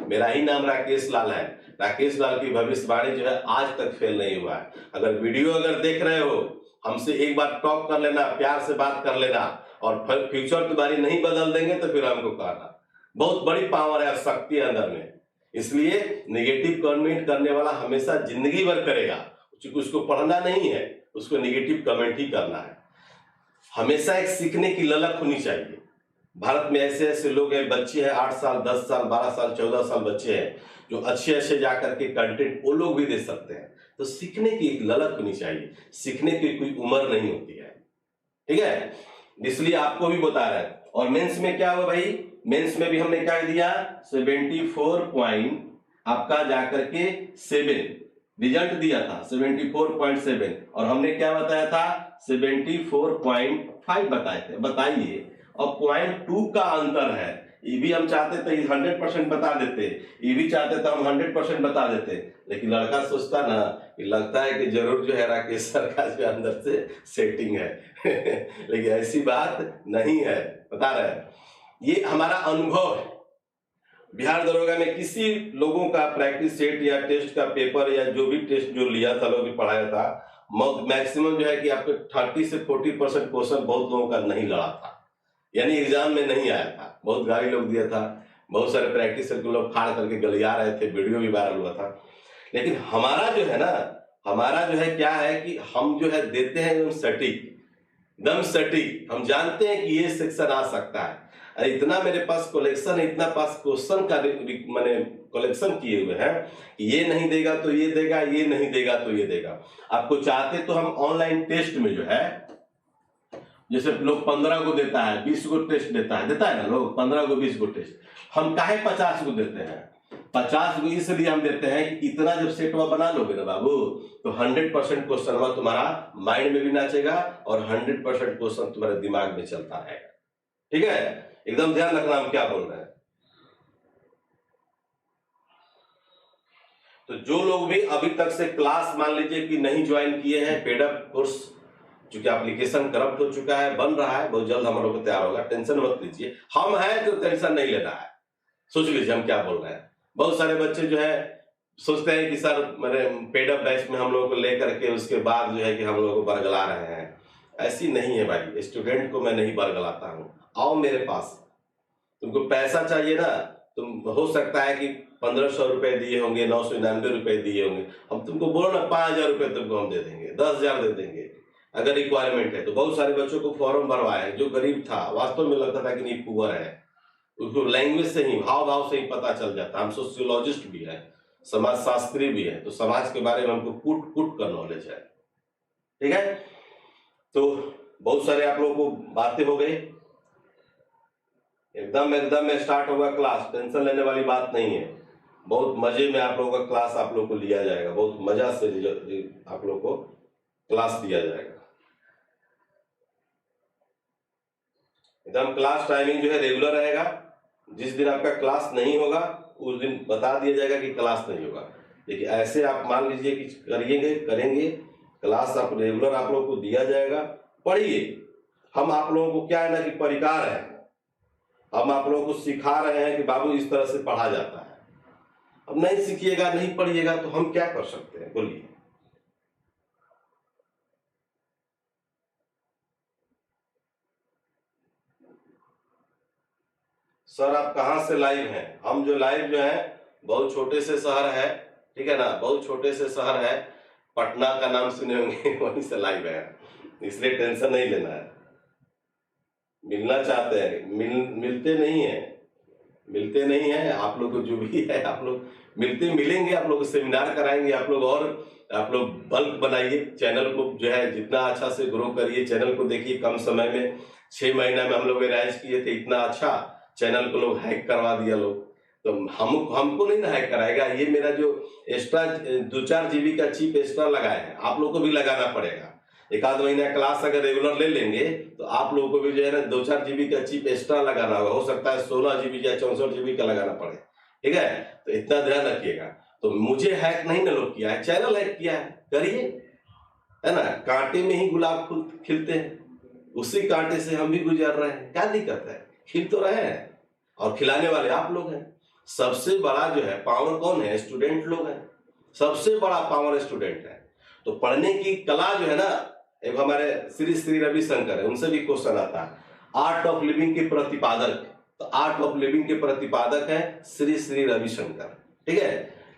मेरा ही नाम राकेश लाल है, राकेश लाल की भविष्यवाणी जो है आज तक फेल नहीं हुआ है। अगर वीडियो अगर देख रहे हो, हमसे एक बार टॉक कर लेना, प्यार से बात कर लेना, और फ्यूचर तुम्हारी नहीं बदल देंगे तो फिर हमको कहना। बहुत बड़ी पावर है, शक्ति है अंदर में। इसलिए नेगेटिव कमेंट करने वाला हमेशा जिंदगी भर करेगा, क्योंकि उसको पढ़ना नहीं है, उसको नेगेटिव कमेंट ही करना है। हमेशा एक सीखने की ललक होनी चाहिए। भारत में ऐसे ऐसे लोग हैं, बच्चे हैं 8 साल 10 साल 12 साल 14 साल बच्चे हैं जो अच्छे जाकर के कंटेंट वो लोग भी दे सकते हैं। तो सीखने की एक ललक होनी चाहिए, सीखने की कोई उम्र नहीं होती है, ठीक है। इसलिए आपको भी बता रहा है। और मेंस में क्या हुआ भाई? मेंस में भी हमने क्या दिया? 74 पॉइंट आपका जाकर के 7 रिजल्ट दिया था, 74.7, और हमने क्या बताया था? 74.5 बताए थे। बताइए, और 0.2 का अंतर है। ये भी हम चाहते थे 100% बता देते, ये भी चाहते थे हम 100% बता देते, लेकिन लड़का सोचता ना कि लगता है कि जरूर जो है राकेश सर का जो अंदर से सेटिंग है लेकिन ऐसी बात नहीं है, बता रहे हैं। ये हमारा अनुभव है। बिहार दरोगा में किसी लोगों का प्रैक्टिस सेट या टेस्ट का पेपर या जो भी टेस्ट जो लिया था, लोग भी पढ़ाया था, मैक्सिमम जो है कि आपके 30 से 40% क्वेश्चन बहुत लोगों का नहीं लड़ा था, यानी एग्जाम में नहीं आया था। बहुत गाली लोग दिया था, बहुत सारे प्रैक्टिस सेट को लोग फाड़ करके गलिया रहे थे, वीडियो भी वायरल हुआ था। लेकिन हमारा जो है ना, हमारा जो है क्या है कि हम जो है देते हैं एकदम सटीक, दम सटीक। हम जानते हैं कि ये सेक्शन आ सकता है, इतना मेरे पास कलेक्शन है, इतना पास क्वेश्चन का मैंने कलेक्शन किए हुए हैं कि ये नहीं देगा तो ये देगा, ये नहीं देगा तो ये देगा। आपको चाहते तो हम ऑनलाइन टेस्ट में जो है, जैसे लोग 15 को देता है, 20 को टेस्ट देता है ना लोग, 15 को 20 को टेस्ट, हम काहे 50 को देते हैं? 50 को इसलिए हम देते हैं कि इतना जब सेट बना लोगे ना बाबू, तो 100% क्वेश्चन तुम्हारा माइंड में भी नाचेगा और 100% क्वेश्चन तुम्हारे दिमाग में चलता रहेगा। ठीक है, एकदम ध्यान रखना हम क्या बोल रहे हैं। तो जो लोग भी अभी तक से क्लास मान लीजिए कि नहीं ज्वाइन किए हैं, पेडअप कोर्स चूंकि एप्लीकेशन करप्ट हो चुका है, बन रहा है, बहुत जल्द हम लोग को तैयार होगा, टेंशन मत लीजिए। हम हैं तो टेंशन नहीं लेना है। सोच लीजिए हम क्या बोल रहे हैं। बहुत सारे बच्चे जो है सोचते हैं कि सर मेरे पेडअप बैच में हम लोगों को लेकर के उसके बाद जो है कि हम लोगों को बरगला रहे हैं। ऐसी नहीं है भाई, स्टूडेंट को मैं नहीं बरगलाता हूँ। आओ मेरे पास, तुमको पैसा चाहिए ना, तुम हो सकता है कि 1500 रुपए दिए होंगे, 999 रुपए दिए होंगे, हम तुमको बोलो ना 5000 रुपए तुमको हम दे देंगे, 10,000 दे देंगे अगर रिक्वायरमेंट है तो। बहुत सारे बच्चों को फॉर्म भरवाए जो गरीब था, वास्तव में लगता था कि नहीं पुअर है, उसको लैंग्वेज से ही, भाव भाव से ही पता चल जाता। हम सोशियोलॉजिस्ट भी है, समाज शास्त्री भी है, तो समाज के बारे में हमको कुट कुट कर नॉलेज है। ठीक है, तो बहुत सारे आप लोगों को बातें हो गई, एकदम में स्टार्ट होगा क्लास, टेंशन लेने वाली बात नहीं है। बहुत मजे में आप लोगों का क्लास आप लोगों को लिया जाएगा, बहुत मजा से आप लोगों को क्लास दिया जाएगा। एकदम क्लास टाइमिंग जो है रेगुलर रहेगा। जिस दिन आपका क्लास नहीं होगा उस दिन बता दिया जाएगा कि क्लास नहीं होगा। देखिए ऐसे आप मान लीजिए कि करेंगे क्लास आप रेगुलर आप लोगों को दिया जाएगा। पढ़िए, हम आप लोगों को क्या है ना कि परिकार है, हम आप लोगों को सिखा रहे हैं कि बाबू इस तरह से पढ़ा जाता है। अब नहीं सीखिएगा, नहीं पढ़िएगा तो हम क्या कर सकते हैं, बोलिए। सर आप कहाँ से लाइव हैं? हम जो लाइव जो है बहुत छोटे से शहर है, ठीक है ना, बहुत छोटे से शहर है, पटना का नाम सुने होंगे, वहीं से लाइव है, इसलिए टेंशन नहीं लेना है। मिलना चाहते हैं, मिलते नहीं है आप लोग को, जो भी है आप लोग मिलेंगे, आप लोग को सेमिनार कराएंगे आप लोग, और आप लोग बल्क बनाइए चैनल को, जो है जितना अच्छा से ग्रो करिए चैनल को। देखिए कम समय में 6 महीना में हम लोग राइज किए थे, इतना अच्छा चैनल को लोग हैक करवा दिया लोग, तो हमको नहीं ना हैक कराएगा। ये मेरा जो एक्स्ट्रा 2-4 GB का चिप एक्स्ट्रा लगाए हैं, आप लोग को भी लगाना पड़ेगा। 1-आध महीना क्लास अगर रेगुलर ले लेंगे तो आप लोगों को भी जो है ना 2-4 GB का चिप एक्स्ट्रा लगाना होगा, हो सकता है 16 GB या 64 GB का लगाना पड़े। ठीक है, तो इतना ध्यान रखिएगा। तो मुझे हैक नहीं ना लोग किया है, चैनल हैक किया है, करिए, है ना। कांटे में ही गुलाब फूल खिलते हैं, उसी कांटे से हम भी गुजर रहे हैं, क्या दिक्कत है, खिल तो रहे हैं, और खिलाने वाले आप लोग हैं। सबसे बड़ा जो है पावर कौन है? स्टूडेंट लोग हैं, सबसे बड़ा पावर स्टूडेंट है। तो पढ़ने की कला जो है ना, एक हमारे श्री रविशंकर है, उनसे भी क्वेश्चन आता है, आर्ट ऑफ लिविंग के प्रतिपादक, तो आर्ट ऑफ लिविंग के प्रतिपादक है श्री रविशंकर। ठीक है,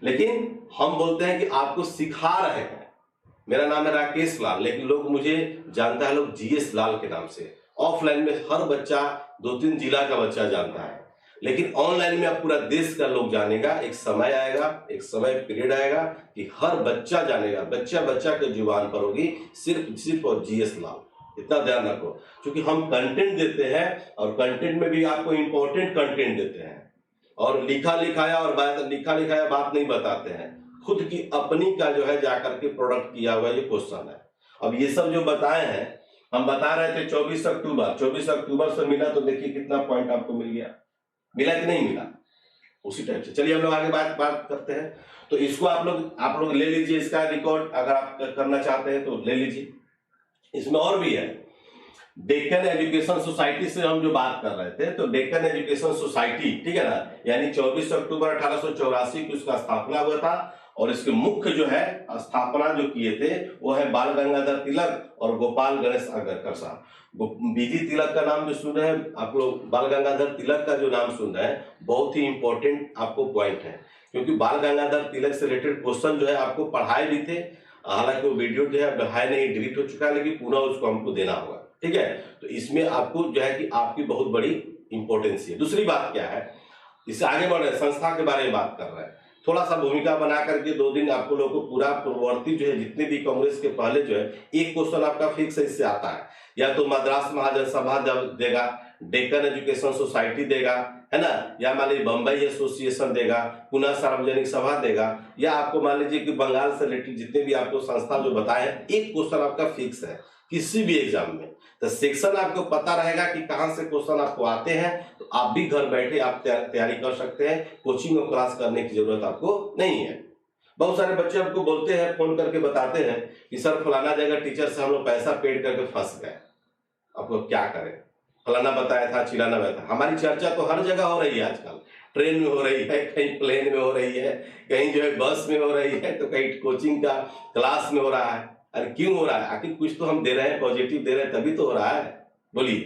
लेकिन हम बोलते हैं कि आपको सिखा रहे हैं। मेरा नाम है राकेश लाल, लेकिन लोग मुझे जानता है लोग GS लाल के नाम से। ऑफलाइन में हर बच्चा 2-3 जिला का बच्चा जानता है, लेकिन ऑनलाइन में अब पूरा देश का लोग जानेगा। एक समय आएगा, एक समय पीरियड आएगा कि हर बच्चा जानेगा, बच्चा के जुबान पर होगी सिर्फ और GS लाल। इतना ध्यान रखो, क्योंकि हम कंटेंट देते हैं और कंटेंट में भी आपको इंपॉर्टेंट कंटेंट देते हैं, और लिखा लिखाया बात नहीं बताते हैं, खुद की अपनी का जो है जाकर के प्रोडक्ट किया हुआ ये क्वेश्चन है। अब ये सब जो बताए हैं, हम बता रहे थे 24 अक्टूबर से मिला, तो देखिए कितना पॉइंट आपको मिल गया, मिला कि नहीं मिला, उसी टाइप से। चलिए हम लोग आगे बात करते हैं। तो इसको आप लोग ले लीजिए, इसका रिकॉर्ड अगर आप करना चाहते हैं तो ले लीजिए। इसमें और भी है, डेक्कन एजुकेशन सोसाइटी से हम जो बात कर रहे थे, तो डेक्कन एजुकेशन सोसाइटी, ठीक है ना, यानी 24 अक्टूबर 1884 को इसका स्थापना हुआ था, और इसके मुख्य जो है स्थापना जो किए थे वो है बाल गंगाधर तिलक और गोपाल गणेश आगरकर साहब। बीजी तिलक का नाम जो सुन रहे हैं आप लोग, बाल गंगाधर तिलक का जो नाम सुन रहे हैं, बहुत ही इंपॉर्टेंट आपको पॉइंट है, क्योंकि बाल गंगाधर तिलक से रिलेटेड क्वेश्चन जो है आपको पढ़ाए भी थे। हालांकि वो वीडियो जो है है नहीं, डिलीट हो चुका है, लेकिन पुनः उसको हमको देना होगा। ठीक है, तो इसमें आपको जो है कि आपकी बहुत बड़ी इंपॉर्टेंस है। दूसरी बात क्या है, इससे आगे बढ़ रहे संस्था के बारे में बात कर रहे हैं, थोड़ा सा भूमिका बना करके 2 दिन आपको लोगों को पूरा पूर्ववर्ती जो है जितने भी कांग्रेस के पहले जो है एक क्वेश्चन आपका फिक्स इससे आता है, या तो मद्रास महाजन सभा देगा, डेक्कन एजुकेशन सोसाइटी देगा, है ना, या मान लीजिए बम्बई एसोसिएशन देगा, पुनः सार्वजनिक सभा देगा, या आपको मान लीजिए कि बंगाल से रिलेटेड जितने भी आपको संस्था जो बताए, एक क्वेश्चन आपका फिक्स है किसी भी एग्जाम में। तो सेक्शन आपको पता रहेगा कि कहां से क्वेश्चन आपको आते हैं, तो आप भी घर बैठे आप तैयारी कर सकते हैं, कोचिंग और क्लास करने की जरूरत आपको नहीं है। बहुत सारे बच्चे आपको बोलते हैं, फोन करके बताते हैं कि सर फलाना जगह टीचर से हम लोग पैसा पेड करके फंस गए, आपको क्या करें, फलाना बताया था, चिलाना बताया था। हमारी चर्चा तो हर जगह हो रही है आजकल, ट्रेन में हो रही है, कहीं प्लेन में हो रही है, कहीं जो है बस में हो रही है, तो कहीं कोचिंग का क्लास में हो रहा है। अरे क्यों हो रहा है, आखिर कुछ तो हम दे रहे हैं, पॉजिटिव दे रहे हैं, तभी तो हो रहा है, बोलिए।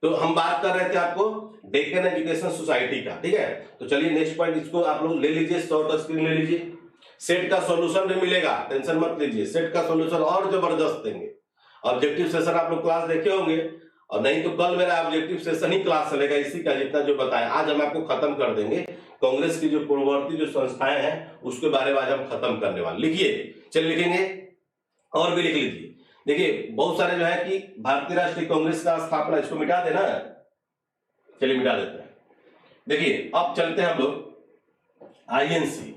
तो हम बात कर रहे थे आपको डेक्कन एजुकेशन सोसाइटी का, ठीक है। तो चलिए नेक्स्ट पॉइंट, इसको आप लोग ले लीजिए, शॉर्ट स्क्रीन ले लीजिए। सेट का सॉल्यूशन भी मिलेगा, टेंशन मत लीजिए, सेट का सॉल्यूशन और जबरदस्त देंगे। ऑब्जेक्टिव सेशन आप लोग क्लास देखे होंगे, और नहीं तो कल मेरा ऑब्जेक्टिव सेशन ही क्लास चलेगा इसी का, जितना जो बताया आज हम आपको खत्म कर देंगे। कांग्रेस की जो पूर्ववर्ती जो संस्थाएं हैं उसके बारे में आज हम खत्म करने वाले। लिखिए, चलिए लिखेंगे और भी लिख लीजिए। देखिए बहुत सारे जो है कि भारतीय राष्ट्रीय कांग्रेस का स्थापना, इसको मिटा देना, चलिए मिटा देते हैं। देखिए अब चलते हैं हम लोग आईएनसी,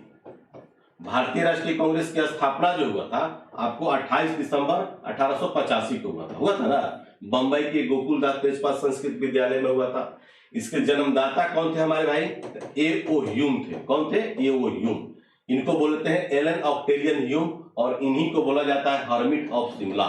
भारतीय राष्ट्रीय कांग्रेस की स्थापना जो हुआ था आपको 28 दिसंबर 1885 को हुआ था ना, बंबई के गोकुलदास तेजपाल संस्कृत विद्यालय में हुआ था। इसके जन्मदाता कौन थे हमारे भाई, ए.ओ. ह्यूम थे। कौन थे, ए.ओ. ह्यूम। इनको बोलते हैं एलन ऑक्टेवियन ह्यूम, और इन्हीं को बोला जाता है हर्मिट ऑफ शिमला,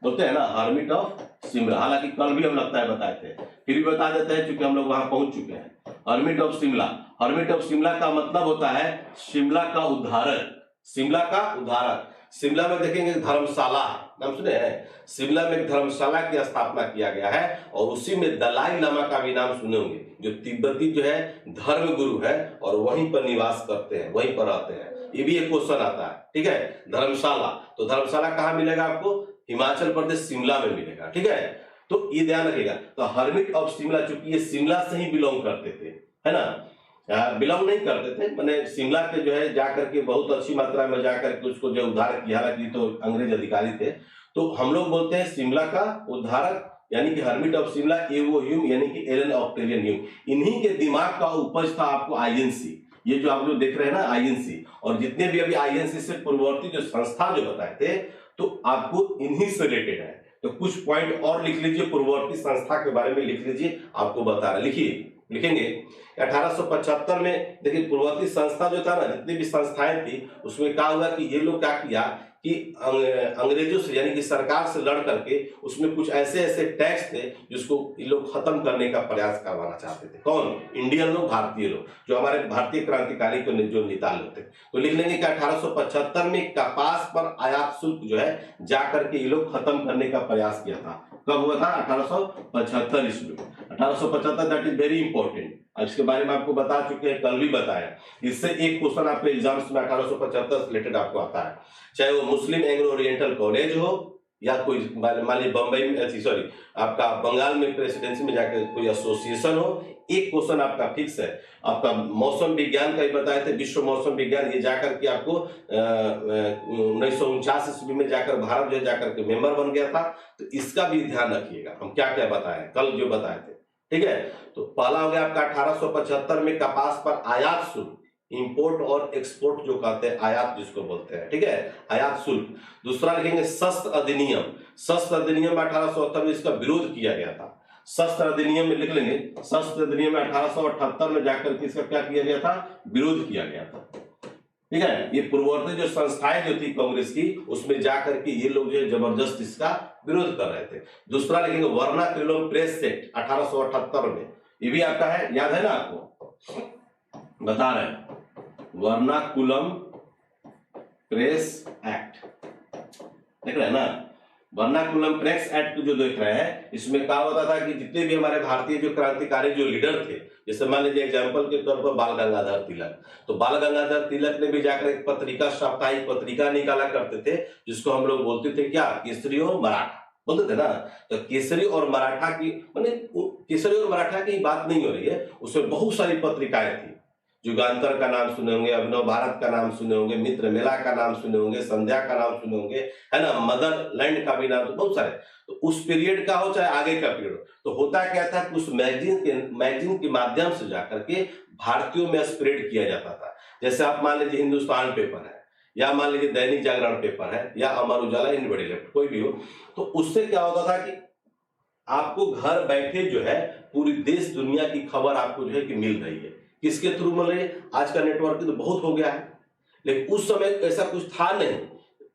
बोलते हैं ना हर्मिट ऑफ शिमला। हालांकि कल भी हम लगता है बताए थे, फिर भी बता देते हैं क्योंकि हम लोग वहां पहुंच चुके हैं। Hermit of Shimla, hermit of Shimla का मतलब होता है शिमला का उद्धारक, शिमला का उद्धारक। शिमला में देखेंगे धर्मशाला, नाम सुने हैं, शिमला में एक धर्मशाला की स्थापना किया गया है, और उसी में दलाई लामा का भी नाम सुने होंगे, जो तिब्बती जो है धर्म गुरु है और वहीं पर निवास करते हैं, वहीं पर रहते हैं। ये भी एक क्वेश्चन आता है, ठीक है। धर्मशाला, तो धर्मशाला कहाँ मिलेगा आपको, हिमाचल प्रदेश शिमला में मिलेगा, ठीक है। तो ये ध्यान रखिएगा। तो हर्मिट ऑफ शिमला, चूंकि ये शिमला से ही बिलोंग करते थे, है ना, बिलोंग नहीं करते थे, मैंने शिमला के जो है जाकर के बहुत अच्छी मात्रा में जाकर के उसको जो उद्धार किया, हालांकि तो अंग्रेज अधिकारी थे, तो हम लोग बोलते हैं शिमला का उद्धारक यानी कि hermit of Shimla, A.O.. Hume यानी कि एलन ऑक्टेवियन ह्यूम। इन्हीं के दिमाग का उपज था आपको आईएनसी, ये जो आप लोग देख रहे हैं ना आईएनसी, और जितने भी अभी आईएनसी से पूर्ववर्ती जो संस्था जो बताए थे, तो आपको इन्हीं से रिलेटेड है। तो कुछ पॉइंट और लिख लीजिए, पूर्ववर्ती संस्था के बारे में लिख लीजिए, आपको बता रहा, लिखिए, लिखेंगे 1875 में। देखिए पूर्ववर्ती संस्था जो था ना, जितनी भी संस्थाएं थी, उसमें क्या हुआ कि ये लोग क्या किया कि अंग्रेजों से यानी कि सरकार से लड़ करके उसमें कुछ ऐसे ऐसे टैक्स थे जिसको ये लोग खत्म करने का प्रयास करवाना चाहते थे। कौन, इंडियन लोग, भारतीय लोग, जो हमारे भारतीय क्रांतिकारी को जो नेता लोग थे। तो लिख लेंगे कि 1875 में कपास पर आयात शुल्क जो है जाकर के ये लोग खत्म करने का प्रयास किया था। कब हुआ था, 1875 ईस्वी में। 1875 दैट इज वेरी इंपॉर्टेंट, इसके बारे में आपको बता चुके हैं, कल भी बताया। इससे एक क्वेश्चन आपके एग्जाम्स में 1875 से रिलेटेड आपको आता है, चाहे वो मुस्लिम एंग्लो ओरिएंटल कॉलेज हो या कोई मान लीजिए बम्बई में, सॉरी आपका बंगाल में प्रेसिडेंसी में जाकर कोई एसोसिएशन हो। एक क्वेश्चन आपका फिक्स है, आपका मौसम विज्ञान का ही बताए थे, विश्व मौसम विज्ञान, ये जाकर के आपको 1949 ईस्वी में जाकर भारत जो जाकर के मेंबर बन गया था। तो इसका भी ध्यान रखिएगा, हम क्या क्या बताए कल जो बताए थे, ठीक है। तो पहला हो गया आपका 1875 में कपास पर आयात शुल्क, इंपोर्ट और एक्सपोर्ट जो कहते हैं, आयात जिसको बोलते हैं, ठीक है, आयात शुल्क। दूसरा लिखेंगे शस्त्र अधिनियम, शस्त्र अधिनियम 1878 में इसका विरोध किया गया था। शस्त्र अधिनियम में लिख लेंगे, शस्त्र अधिनियम में 1878 में जाकर के इसका क्या किया गया था, विरोध किया गया था, ठीक है। ये पूर्ववर्ती जो संस्थाएं जो थी कांग्रेस की, उसमें जाकर के ये लोग जो है जबरदस्त इसका विरोध कर रहे थे। दूसरा लिखेंगे वर्नाक्युलम प्रेस एक्ट 1878 में, ये भी आपका है, याद है ना आपको, बता रहे हैं, वर्नाकुलम प्रेस एक्ट देख रहे हैं ना। वर्नाकुलम प्रेस एक्ट जो देख रहे हैं, इसमें क्या होता था कि जितने भी हमारे भारतीय जो क्रांतिकारी जो लीडर थे, जैसे मान लीजिए एग्जाम्पल के तौर पर बाल गंगाधर तिलक, तो बाल गंगाधर तिलक ने भी जाकर एक पत्रिका, साप्ताहिक पत्रिका निकाला करते थे, जिसको हम लोग बोलते थे क्या, केसरी और मराठा बोलते थे ना। तो केसरी और मराठा की, माने केसरी और मराठा की बात नहीं हो रही है, उसमें बहुत सारी पत्रिकाएं थी युगांतर का नाम सुने होंगे, अभिनव भारत का नाम सुने होंगे, मित्र मेला का नाम सुने होंगे, संध्या का नाम सुने होंगे, है ना, मदरलैंड का भी नाम, तो बहुत सारे। तो उस पीरियड का हो चाहे आगे का पीरियड, तो होता क्या था कि उस मैगजीन के माध्यम से जाकर के भारतीयों में स्प्रेड किया जाता था। जैसे आप मान लीजिए हिंदुस्तान पेपर है, या मान लीजिए दैनिक जागरण पेपर है, या अमर उजाला, इन बड़े लेफ्ट कोई भी हो, तो उससे क्या होता था कि आपको घर बैठे जो है पूरी देश दुनिया की खबर आपको जो है कि मिल रही है। किसके थ्रू मिल रही है? आज का नेटवर्क तो बहुत हो गया है, लेकिन उस समय ऐसा कुछ था नहीं।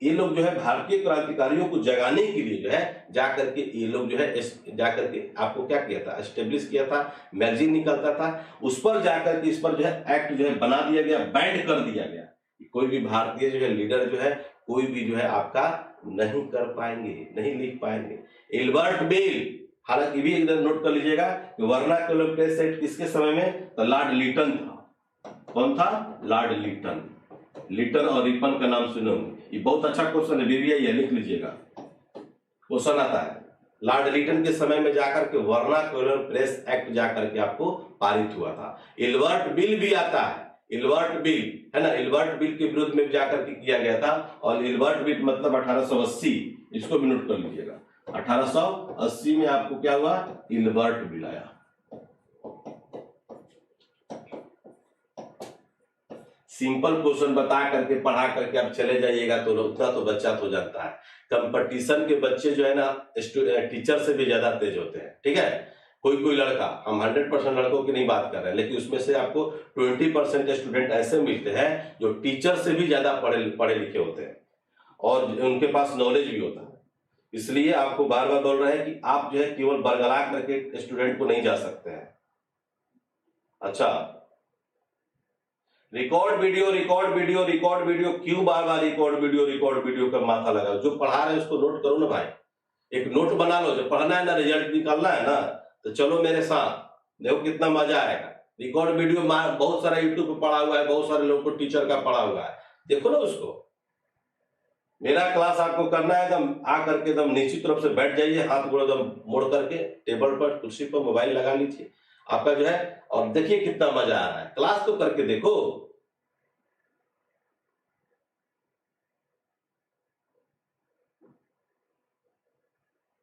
ये लोग जो है भारतीय क्रांतिकारियों को जगाने के लिए जो है जाकर के ये लोग जो है जाकर के आपको क्या किया था, एस्टेब्लिश किया था, मैगजीन निकलता था, उस पर जाकर के इस पर जो है एक्ट जो है बना दिया गया, बैंड कर दिया गया। कोई भी भारतीय जो है लीडर जो है कोई भी जो है आपका नहीं कर पाएंगे, नहीं लिख पाएंगे। एल्बर्ट बेल, हालांकि भी एकदम नोट कर लीजिएगा कि वर्नाक्युलर प्रेस एक्ट किसके समय में, तो लॉर्ड लिटन था। कौन था? लॉर्ड लिटन। लिटन और रिपन का नाम सुने होंगे, ये बहुत अच्छा क्वेश्चन है, बीबीआई है, लिख लीजिएगा, क्वेश्चन आता है। लॉर्ड लिटन के समय में जाकर के वर्नाक्युलर प्रेस एक्ट जाकर के आपको पारित हुआ था। एल्बर्ट बिल भी आता है, एल्बर्ट बिल है ना, एल्बर्ट बिल के विरुद्ध में जाकर के किया गया था। और एल्बर्ट बिल मतलब 1880, इसको भी नोट कर लीजिएगा। 1880 में आपको क्या हुआ? एल्बर्ट बिल आया। सिंपल क्वेश्चन बता करके पढ़ा करके आप चले जाइएगा तो उतना तो बच्चा तो जानता है। कंपटीशन के बच्चे जो है ना टीचर से भी ज्यादा तेज होते हैं, ठीक है। कोई लड़का, हम 100% लड़कों की नहीं बात कर रहे हैं, लेकिन उसमें से आपको 20% स्टूडेंट ऐसे मिलते हैं जो टीचर से भी ज्यादा पढ़े लिखे होते हैं और उनके पास नॉलेज भी होता है। इसलिए आपको बार बार बोल रहे हैं कि आप जो है केवल बरगला करके स्टूडेंट को नहीं जा सकते हैं। अच्छा, रिकॉर्ड वीडियो क्यों बार बार रिकॉर्ड वीडियो का माथा लगा? जो पढ़ा रहे हैं उसको नोट करो ना भाई, एक नोट बना लो। जब पढ़ना है ना, रिजल्ट निकालना है ना, तो चलो मेरे साथ, देखो कितना मजा आएगा। रिकॉर्ड वीडियो बहुत सारा यूट्यूब पे पढ़ा हुआ है, बहुत सारे लोगों को टीचर का पढ़ा हुआ है, देखो ना उसको। मेरा क्लास आपको करना है एकदम आ करके एकदम निश्चित रूप से बैठ जाइए, हाथ गोड़ एकदम मोड़ करके टेबल पर, कुर्सी पर मोबाइल लगा लीजिए आपका जो है, और देखिए कितना मजा आ रहा है। क्लास तो करके देखो।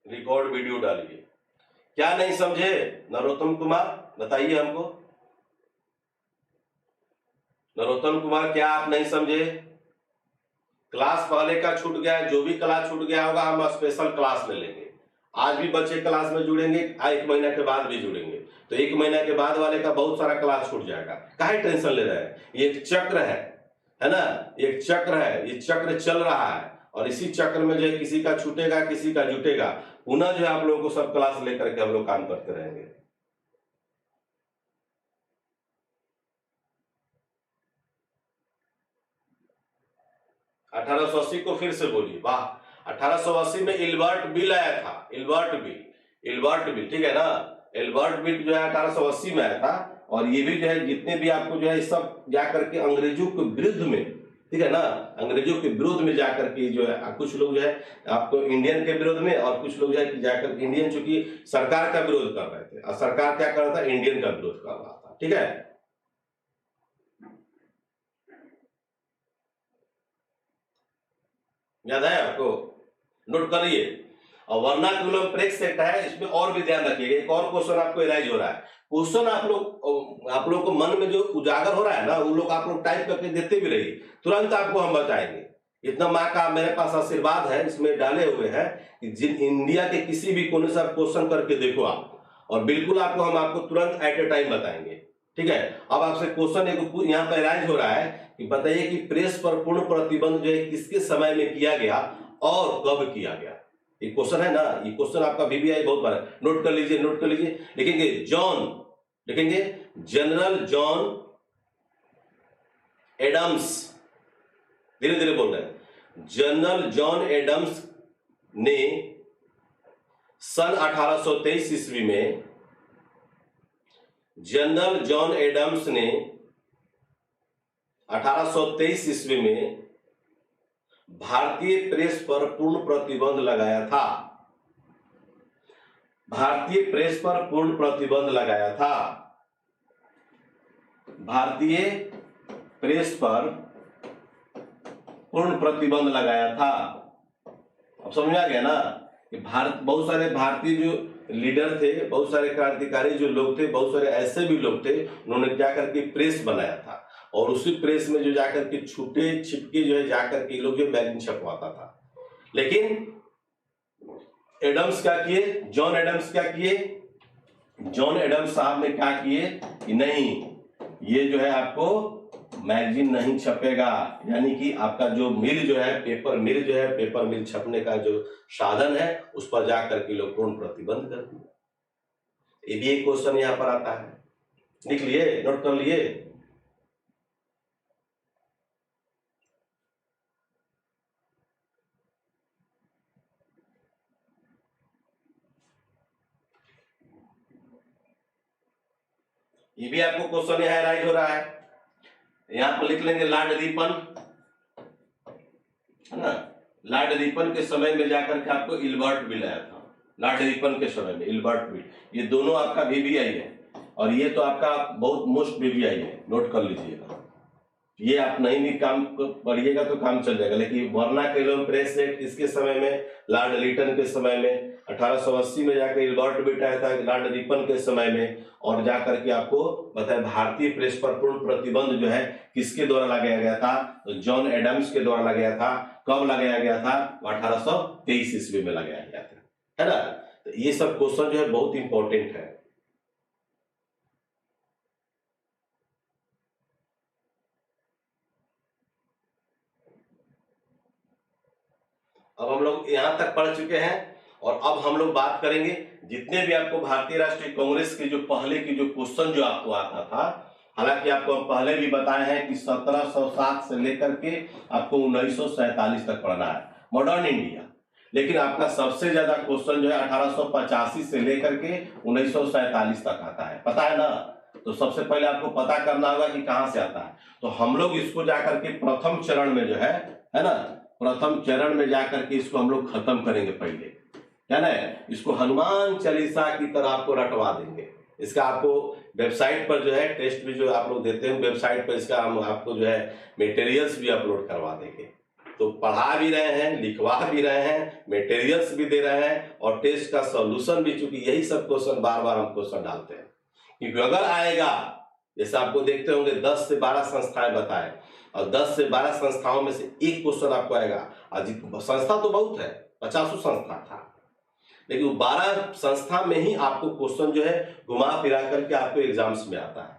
रिकॉर्ड वीडियो डालिए। क्या नहीं समझे नरोत्तम कुमार, बताइए हमको। नरोत्तम कुमार, क्या आप नहीं समझे? क्लास पहले का छूट गया है, जो भी क्लास छूट गया होगा हम स्पेशल क्लास ले लेंगे। आज भी बच्चे क्लास में जुड़ेंगे, 1 महीना के बाद भी जुड़ेंगे, तो 1 महीना के बाद वाले का बहुत सारा क्लास छूट जाएगा। काहे टेंशन ले रहे हैं? ये एक चक्र है ना, एक चक्र है, ये चक्र चल रहा है, और इसी चक्र में जो है किसी का छूटेगा, किसी का जुटेगा। पुनः जो है आप लोगों को सब क्लास लेकर के हम लोग काम करते रहेंगे। अठारह सौ 80 को फिर से बोलिए। वाह, 1880 में एल्बर्ट बिल आया था, एल्बर्ट बिल, ठीक है ना। एल्बर्ट बिल जो है 1880 में आया था, और ये भी जो है जितने भी आपको जो है सब जाकर के अंग्रेजों के विरुद्ध में, ठीक है ना, अंग्रेजों के विरोध में जाकर के जो है कुछ लोग जो है आपको इंडियन के विरोध में, और कुछ लोग जो है जाकर इंडियन चूंकि सरकार का विरोध कर रहे थे, और सरकार क्या कर रहा था? इंडियन का विरोध कर रहा था, ठीक है। याद है आपको? नोट करिए। और वर्नाक्युलर प्रेस एक्ट है, इसमें और भी ध्यान रखिएगा। एक और क्वेश्चन आपको एराइज हो रहा है, क्वेश्चन आप लोग को मन में जो उजागर हो रहा है ना, वो लोग आप लोग टाइप करके देते भी रहिए, तुरंत आपको हम बताएंगे। इतना माँ का मेरे पास आशीर्वाद है, इसमें डाले हुए हैं कि जिन इंडिया के किसी भी कोने से आप क्वेश्चन करके देखो आप, और बिल्कुल हम आपको तुरंत एट ए टाइम बताएंगे, ठीक है। अब आपसे क्वेश्चन एक यहाँ पर एराइज हो रहा है कि बताइए कि प्रेस पर पूर्ण प्रतिबंध जो है किसके समय में किया गया और कब किया गया? ये क्वेश्चन है ना, ये क्वेश्चन आपका बीबीआई बहुत बार, नोट कर लीजिए, लिखेंगे जनरल जॉन एडम्स, धीरे धीरे बोल रहे हैं। जनरल जॉन एडम्स ने सन 1823 ईस्वी में, जनरल जॉन एडम्स ने 1823 ईस्वी में भारतीय प्रेस पर पूर्ण प्रतिबंध लगाया था। भारतीय प्रेस पर पूर्ण प्रतिबंध लगाया था। भारतीय प्रेस पर पूर्ण प्रतिबंध लगाया था। अब समझ आ गया ना कि बहुत सारे भारतीय जो लीडर थे, बहुत सारे क्रांतिकारी जो लोग थे, बहुत सारे ऐसे भी लोग थे, उन्होंने जाकर के प्रेस बनाया था और उसी प्रेस में जो जाकर के छुट्टे छिपके जो है जाकर के लोग जो मैगजीन छपवाता था। लेकिन एडम्स क्या किए, जॉन एडम्स क्या किए, जॉन एडम्स साहब ने क्या किए कि नहीं, ये जो है आपको मैगजीन नहीं छपेगा, यानी कि आपका जो मिल जो है, पेपर मिल जो है, पेपर मिल छपने का जो साधन है उस पर जाकर के लोग पूर्ण प्रतिबंध कर दिया। ये भी एक क्वेश्चन यहां पर आता है, लिख लिए, नोट कर लिए। ये भी आपको क्वेश्चन यहां राइट हो रहा है, यहां पर लिख लेंगे लॉर्ड रिपन, है ना। लॉर्ड रिपन के समय में जाकर के आपको इल्बर्ट बिल आया था, लॉर्ड रिपन के समय में इल्बर्ट बिल, ये दोनों आपका बीबीआई है और ये तो आपका बहुत मोस्ट बीबीआई है, नोट कर लीजिएगा। ये आप नहीं भी काम पढ़िएगा तो काम चल जाएगा, लेकिन वर्नाक्यूलम प्रेस एक्ट इसके समय में, लॉर्ड लिटन के समय में, 1880 में जाकर इल्बर्ट बिल आया था लॉर्ड रिपन के समय में, और जाकर के आपको बताया भारतीय प्रेस पर पूर्ण प्रतिबंध जो है किसके द्वारा लगाया गया था, तो जॉन एडम्स के द्वारा लगाया था। कब लगाया गया था, 1823 ईस्वी में लगाया गया था, है ना। तो ये सब क्वेश्चन जो है बहुत इंपॉर्टेंट है। अब हम लोग यहां तक पढ़ चुके हैं और अब हम लोग बात करेंगे जितने भी आपको भारतीय राष्ट्रीय कांग्रेस के जो पहले की जो क्वेश्चन जो आपको आता था, हालांकि आपको हम पहले भी बताए हैं कि 1707 से लेकर के आपको 1947 तक पढ़ना है, मॉडर्न इंडिया। लेकिन आपका सबसे ज्यादा क्वेश्चन जो है 1885 से लेकर के 1947 तक आता है, पता है ना। तो सबसे पहले आपको पता करना होगा कि कहां से आता है। तो हम लोग इसको जाकर के प्रथम चरण में जो है ना, प्रथम चरण में जाकर के इसको हम लोग खत्म करेंगे पहले, है ना। इसको हनुमान चालीसा की तरह आपको रटवा देंगे। इसका आपको वेबसाइट पर जो है टेस्ट भी जो आप लोग देते हैं वेबसाइट पर, इसका हम आपको जो है मटेरियल्स भी अपलोड करवा देंगे। तो पढ़ा भी रहे हैं, लिखवा भी रहे हैं, मटेरियल्स भी दे रहे हैं और टेस्ट का सॉल्यूशन भी, चूंकि यही सब क्वेश्चन बार बार हम क्वेश्चन डालते हैं, क्योंकि अगर आएगा, जैसे आपको देखते होंगे 10 से 12 संस्थाएं बताए और 10 से 12 संस्थाओं में से एक क्वेश्चन आपको आएगा। संस्था तो बहुत है, 50 संस्था था, लेकिन 12 संस्था में ही आपको क्वेश्चन जो है घुमा फिरा करके आपको एग्जाम्स में आता है।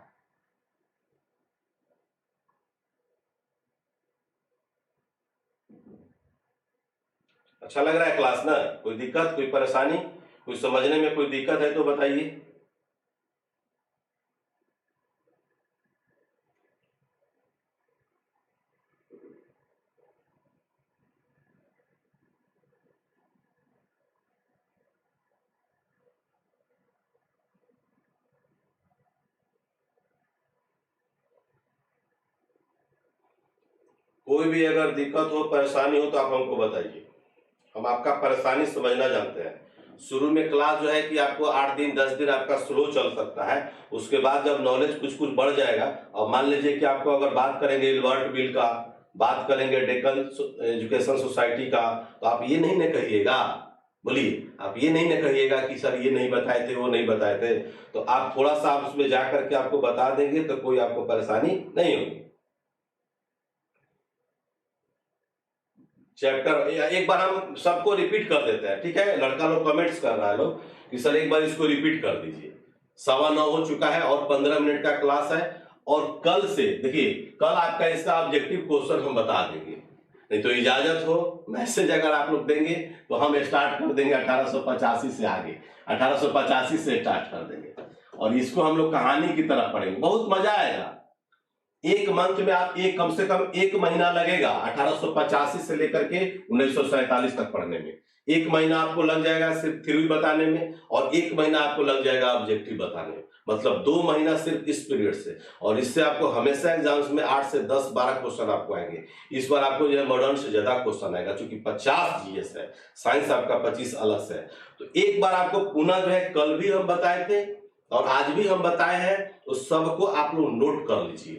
अच्छा लग रहा है क्लास ना? कोई दिक्कत, कोई परेशानी, कोई समझने में कोई दिक्कत है तो बताइए। कोई भी अगर दिक्कत हो, परेशानी हो तो आप हमको बताइए, हम आपका परेशानी समझना जानते हैं। शुरू में क्लास जो है कि आपको 8 दिन 10 दिन आपका स्लो चल सकता है, उसके बाद जब नॉलेज कुछ कुछ बढ़ जाएगा, और मान लीजिए कि आपको अगर बात करेंगे इल्बर्ट बिल का, बात करेंगे डेक्कन एजुकेशन सोसाइटी का, तो आप ये नहीं न कहिएगा, बोलिए, आप ये नहीं न कहिएगा कि सर ये नहीं बताए थे, वो नहीं बताए थे। तो आप थोड़ा सा आप उसमें जाकर के आपको बता देंगे तो कोई आपको परेशानी नहीं होगी। चैप्टर एक बार हम सबको रिपीट कर देते हैं, ठीक है। लड़का लोग कमेंट्स कर रहा है लोग कि सर एक बार इसको रिपीट कर दीजिए। 9:15 हो चुका है और 15 मिनट का क्लास है, और कल से देखिए, कल आपका इसका ऑब्जेक्टिव क्वेश्चन हम बता देंगे। नहीं तो इजाजत हो, मैसेज अगर आप लोग देंगे तो हम स्टार्ट कर देंगे 1885 से आगे, 1885 से स्टार्ट कर देंगे और इसको हम लोग कहानी की तरह पढ़ेंगे, बहुत मजा आएगा। एक मंथ में आप एक कम से कम 1 महीना लगेगा 1885 से लेकर के 1947 तक पढ़ने में। 1 महीना आपको लग जाएगा सिर्फ थ्योरी बताने में और 1 महीना आपको लग जाएगा ऑब्जेक्टिव बताने में, मतलब 2 महीना सिर्फ इस पीरियड से। और इससे आपको हमेशा एग्जाम्स में 8 से 10 12 क्वेश्चन आपको आएंगे। इस बार आपको जो है मॉडर्न से ज्यादा क्वेश्चन आएगा, क्योंकि 50 जीएस है, साइंस आपका 25 अलग से है। तो एक बार आपको पुनः जो है, कल भी हम बताए थे और आज भी हम बताए हैं तो सबको आप लोग नोट कर लीजिए।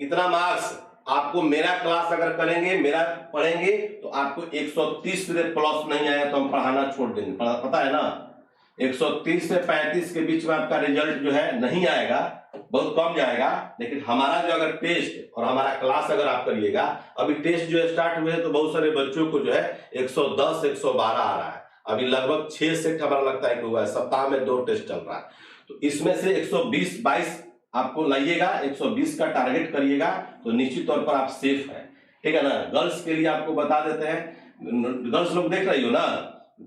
कितना मार्क्स आपको मेरा क्लास अगर करेंगे, मेरा पढ़ेंगे तो आपको 130 से प्लस नहीं आया तो हम पढ़ाना छोड़ देंगे, पता है ना। 130 से 35 के बीच में आपका रिजल्ट जो है नहीं आएगा, बहुत कम जाएगा। लेकिन हमारा जो अगर टेस्ट और हमारा क्लास अगर आप करिएगा, अभी टेस्ट जो स्टार्ट हुए हैं तो बहुत सारे बच्चों को जो है 110 112 आ रहा है। अभी लगभग 6 सेट हमारा लगता है कि हुआ है, सप्ताह में 2 टेस्ट चल रहा है। तो इसमें से 120-22 आपको लाइएगा, 120 का टारगेट करिएगा तो निश्चित तौर पर आप सेफ है, ठीक है ना। गर्ल्स के लिए आपको बता देते हैं, गर्ल्स लोग देख रही हो ना,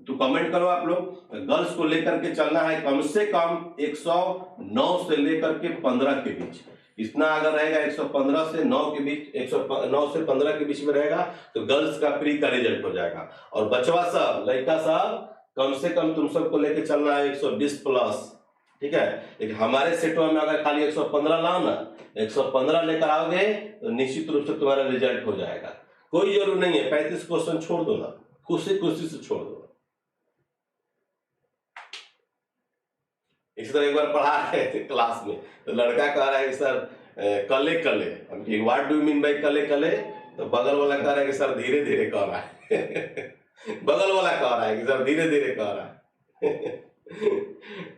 तो कमेंट करो आप लोग। गर्ल्स को लेकर के चलना है कम से कम 109 से लेकर के 15 के बीच, इतना अगर रहेगा 115 से 9 के बीच, 109 से 15 के बीच में रहेगा तो गर्ल्स का प्री का रिजल्ट हो जाएगा। और बचवा सब, लड़का सब, कम से कम तुम सबको लेके चलना है 120 प्लस, ठीक है। लेकिन हमारे सेटों में अगर खाली 115 लाओ ना, 115 लेकर आओगे तो निश्चित रूप से तुम्हारा रिजल्ट हो जाएगा। कोई जरूर नहीं है 35 क्वेश्चन छोड़ दो ना, खुशी से छोड़ दो। इसी तरह एक बार पढ़ा रहे थे क्लास में तो लड़का कह रहा है कि सर कले, what do you mean by कले, तो बगल वाला कह रहा है कि सर धीरे धीरे कह रहा है बगल वाला कह रहा है कि सर धीरे धीरे कह रहा है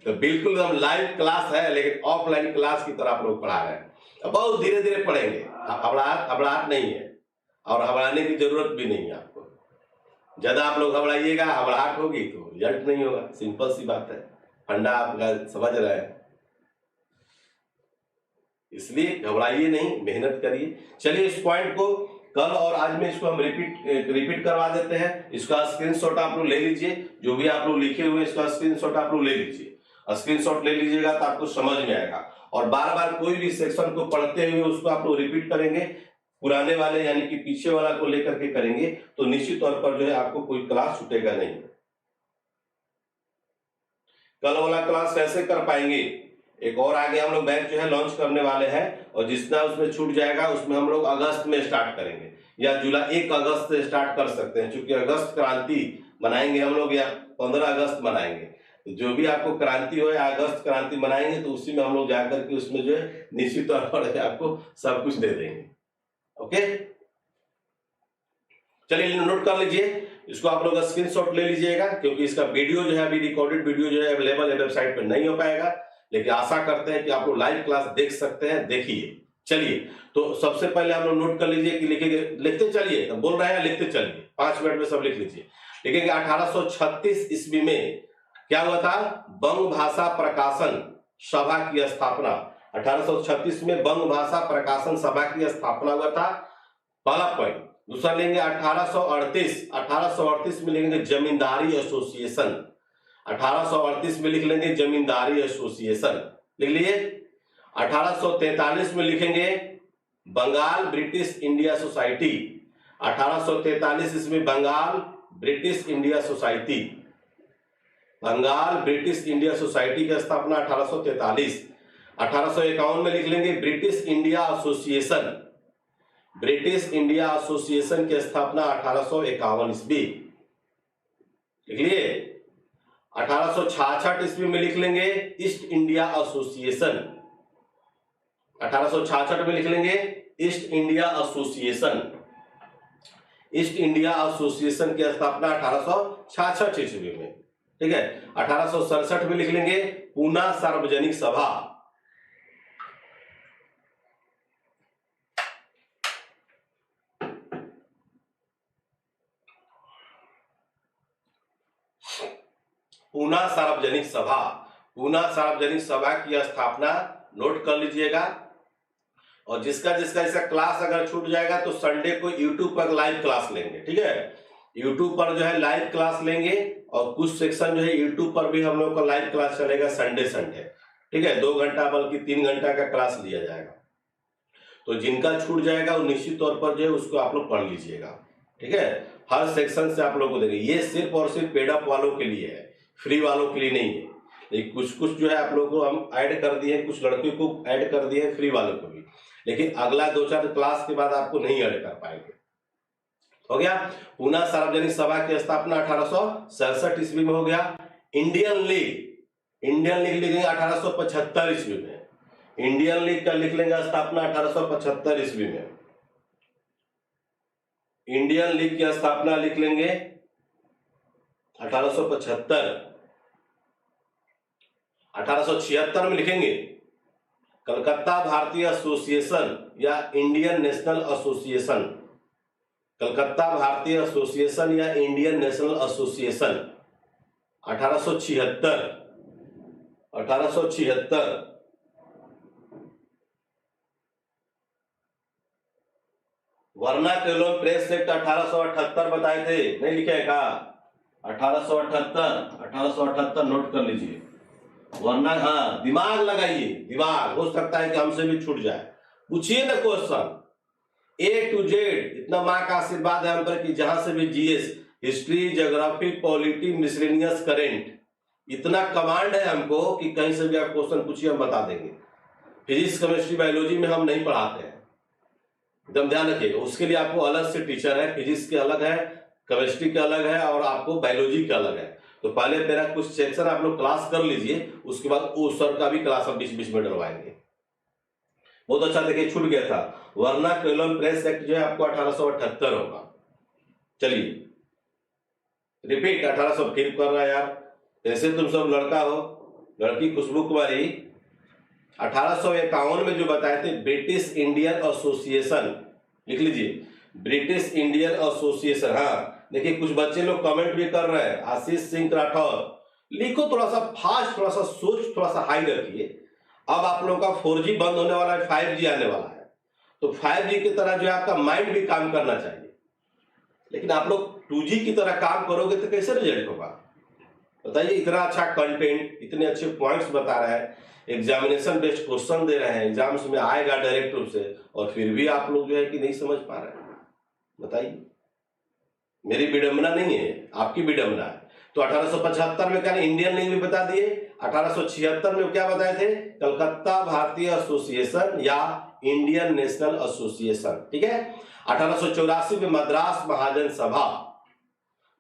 तो बिल्कुल हम लाइव क्लास है, लेकिन ऑफलाइन क्लास की तरह आप लोग पढ़ा रहे हैं। बहुत धीरे धीरे पढ़ेंगे, हबड़ाहट नहीं है और हबड़ाने की जरूरत भी नहीं है आपको। ज्यादा आप लोग हबड़ाइएगा, हबड़ाहट होगी तो रिजल्ट नहीं होगा, सिंपल सी बात है। फंडा आपका समझ रहे हैं, इसलिए घबराइए नहीं, मेहनत करिए। चलिए इस पॉइंट को कल और आज में इसको हम रिपीट करवा देते हैं। इसका स्क्रीनशॉट आप लोग ले लीजिए, जो भी आप लोग लिखे हुए इसका स्क्रीनशॉट आप लोग ले लीजिए। स्क्रीनशॉट ले लीजिएगा तो आपको समझ में आएगा। और बार बार कोई भी सेक्शन को पढ़ते हुए उसको आप लोग रिपीट करेंगे, पुराने वाले यानी कि पीछे वाला को लेकर के करेंगे तो निश्चित तौर पर जो है आपको कोई क्लास छूटेगा नहीं। कल वाला क्लास कैसे कर पाएंगे, एक और आगे हम लोग बैच जो है लॉन्च करने वाले हैं और जितना उसमें छूट जाएगा उसमें हम लोग अगस्त में स्टार्ट करेंगे या जुलाई 1 अगस्त से स्टार्ट कर सकते हैं, क्योंकि अगस्त क्रांति मनाएंगे हम लोग या 15 अगस्त मनाएंगे। तो जो भी आपको क्रांति हो या अगस्त क्रांति मनाएंगे तो उसी में हम लोग जाकर के उसमें जो है निश्चित तौर पर आपको सब कुछ दे देंगे। ओके, चलिए नोट कर लीजिए, इसको आप लोग स्क्रीनशॉट ले लीजिएगा, क्योंकि इसका वीडियो जो है अभी रिकॉर्डेड वीडियो जो है अवेलेबल है वेबसाइट पर नहीं हो पाएगा, लेकिन आशा करते हैं कि आप लोग लाइव क्लास देख सकते हैं, देखिए। चलिए तो सबसे पहले हम लोग नोट कर लीजिए कि लिखेंगे, लिखते चलिए, तो बोल रहे हैं लिखते चलिए, 5 मिनट में सब लिख लीजिए। लिखेंगे 1836 ईस्वी में क्या हुआ था, बंग भाषा प्रकाशन सभा की स्थापना। 1836 में बंग भाषा प्रकाशन सभा की स्थापना हुआ था, पहला पॉइंट। दूसरा लेंगे 1838 में लिखेंगे जमींदारी एसोसिएशन, 1838 में लिख लेंगे जमींदारी एसोसिएशन, लिख लिए। 1843 में लिखेंगे बंगाल ब्रिटिश इंडिया सोसाइटी, 1843 इसमें Bengal British India society, Bengal British India society की स्थापना 1843। 1851 में लिख लेंगे British India association, British India association की स्थापना 1851 ईस्वी, लिख लिए। 1866 ईस्वी में लिख लेंगे ईस्ट इंडिया एसोसिएशन, 1866 में लिख लेंगे east India association, east India association की स्थापना 1866 ईस्वी में, ठीक है। 1867 में लिख लेंगे पूना सार्वजनिक सभा, पूना सार्वजनिक सभा, पूना सार्वजनिक सभा की स्थापना नोट कर लीजिएगा। और जिसका जिसका इसका क्लास अगर छूट जाएगा तो संडे को यूट्यूब पर लाइव क्लास लेंगे, ठीक है। यूट्यूब पर जो है लाइव क्लास लेंगे और कुछ सेक्शन जो है यूट्यूब पर भी हम लोग का लाइव क्लास चलेगा संडे, ठीक है। 2 घंटा बल्कि 3 घंटा का क्लास लिया जाएगा। तो जिनका छूट जाएगा वो निश्चित तौर पर जो है उसको आप लोग पढ़ लीजिएगा, ठीक है। हर सेक्शन से आप लोग को देंगे, ये सिर्फ और सिर्फ पेड अप वालों के लिए है, फ्री वालों के लिए नहीं है। लेकिन कुछ जो है आप लोगों को हम ऐड कर दिए, कुछ लड़कियों को ऐड कर दिए फ्री वालों को भी, लेकिन अगला 2-4 क्लास के बाद आपको नहीं ऐड कर पाएंगे, हो गया। पूना सार्वजनिक सभा की स्थापना 1867 ईस्वी में हो गया। इंडियन लीग लिखेंगे 1875 ईस्वी में। इंडियन लीग का लिख लेंगे स्थापना 1875 ईस्वी में। इंडियन लीग की स्थापना लिख लेंगे 1875। 1876 में लिखेंगे कलकत्ता भारतीय एसोसिएशन या इंडियन नेशनल एसोसिएशन। कलकत्ता भारतीय एसोसिएशन या Indian national association 1876। Vernacular press act 1878 बताए थे, नहीं लिखे है का? 1878 नोट कर लीजिए। वरना हाँ दिमाग लगाइए, दिमाग हो सकता है कि हमसे भी छूट जाए। पूछिए ना क्वेश्चन A to Z। इतना माँ का आशीर्वाद है हम पर कि जहां से भी GS, history, geography, polity, miscellaneous, current, इतना कमांड है हमको कि कहीं से भी आप क्वेश्चन पूछिए हम बता देंगे। फिजिक्स, केमिस्ट्री, बायोलॉजी में हम नहीं पढ़ाते हैं, एकदम ध्यान रखिएगा। उसके लिए आपको अलग से टीचर है, फिजिक्स के अलग है, केमिस्ट्री के अलग है और आपको बायोलॉजी का अलग है। तो पहले मेरा कुछ सेक्शन आप लोग क्लास कर लीजिए, उसके बाद उस सर का भी क्लास हम बीच बीच में डलवाएंगे। बहुत अच्छा, देखिए छूट गया था। वर्नाक्यूलम प्रेस एक्ट जो है आपको 1878 होगा। चलिए रिपीट 1800 फिर कर रहा है यार, ऐसे तुम सब लड़का हो, लड़की खुशबू कुमारी। 1851 में जो बताए थे ब्रिटिश इंडियन एसोसिएशन, लिख लीजिए ब्रिटिश इंडियन एसोसिएशन। हाँ देखिए कुछ बच्चे लोग कमेंट भी कर रहे हैं, आशीष सिंह राठौर, लिखो थोड़ा सा फास्ट, थोड़ा सा सोच थोड़ा सा हाई रखिए। अब आप लोगों का 4G बंद होने वाला है, 5G आने वाला है, तो 5G की तरह जो है आपका माइंड भी काम करना चाहिए। लेकिन आप लोग 2G की तरह काम करोगे तो कैसे रिजल्ट होगा बताइए? इतना अच्छा कंटेंट, इतने अच्छे पॉइंट्स बता रहे हैं, एग्जामिनेशन बेस्ड क्वेश्चन दे रहे हैं, एग्जाम्स में आएगा डायरेक्ट रूप से, और फिर भी आप लोग जो है कि नहीं समझ पा रहे हैं। बताइए, मेरी विडंबना नहीं है, आपकी विडंबना है। तो 1875 में क्या इंडियन लीग भी बता दिए। 1876 में क्या बताए थे? कलकत्ता भारतीय एसोसिएशन या इंडियन नेशनल एसोसिएशन, ठीक है। 1884 में मद्रास महाजन सभा,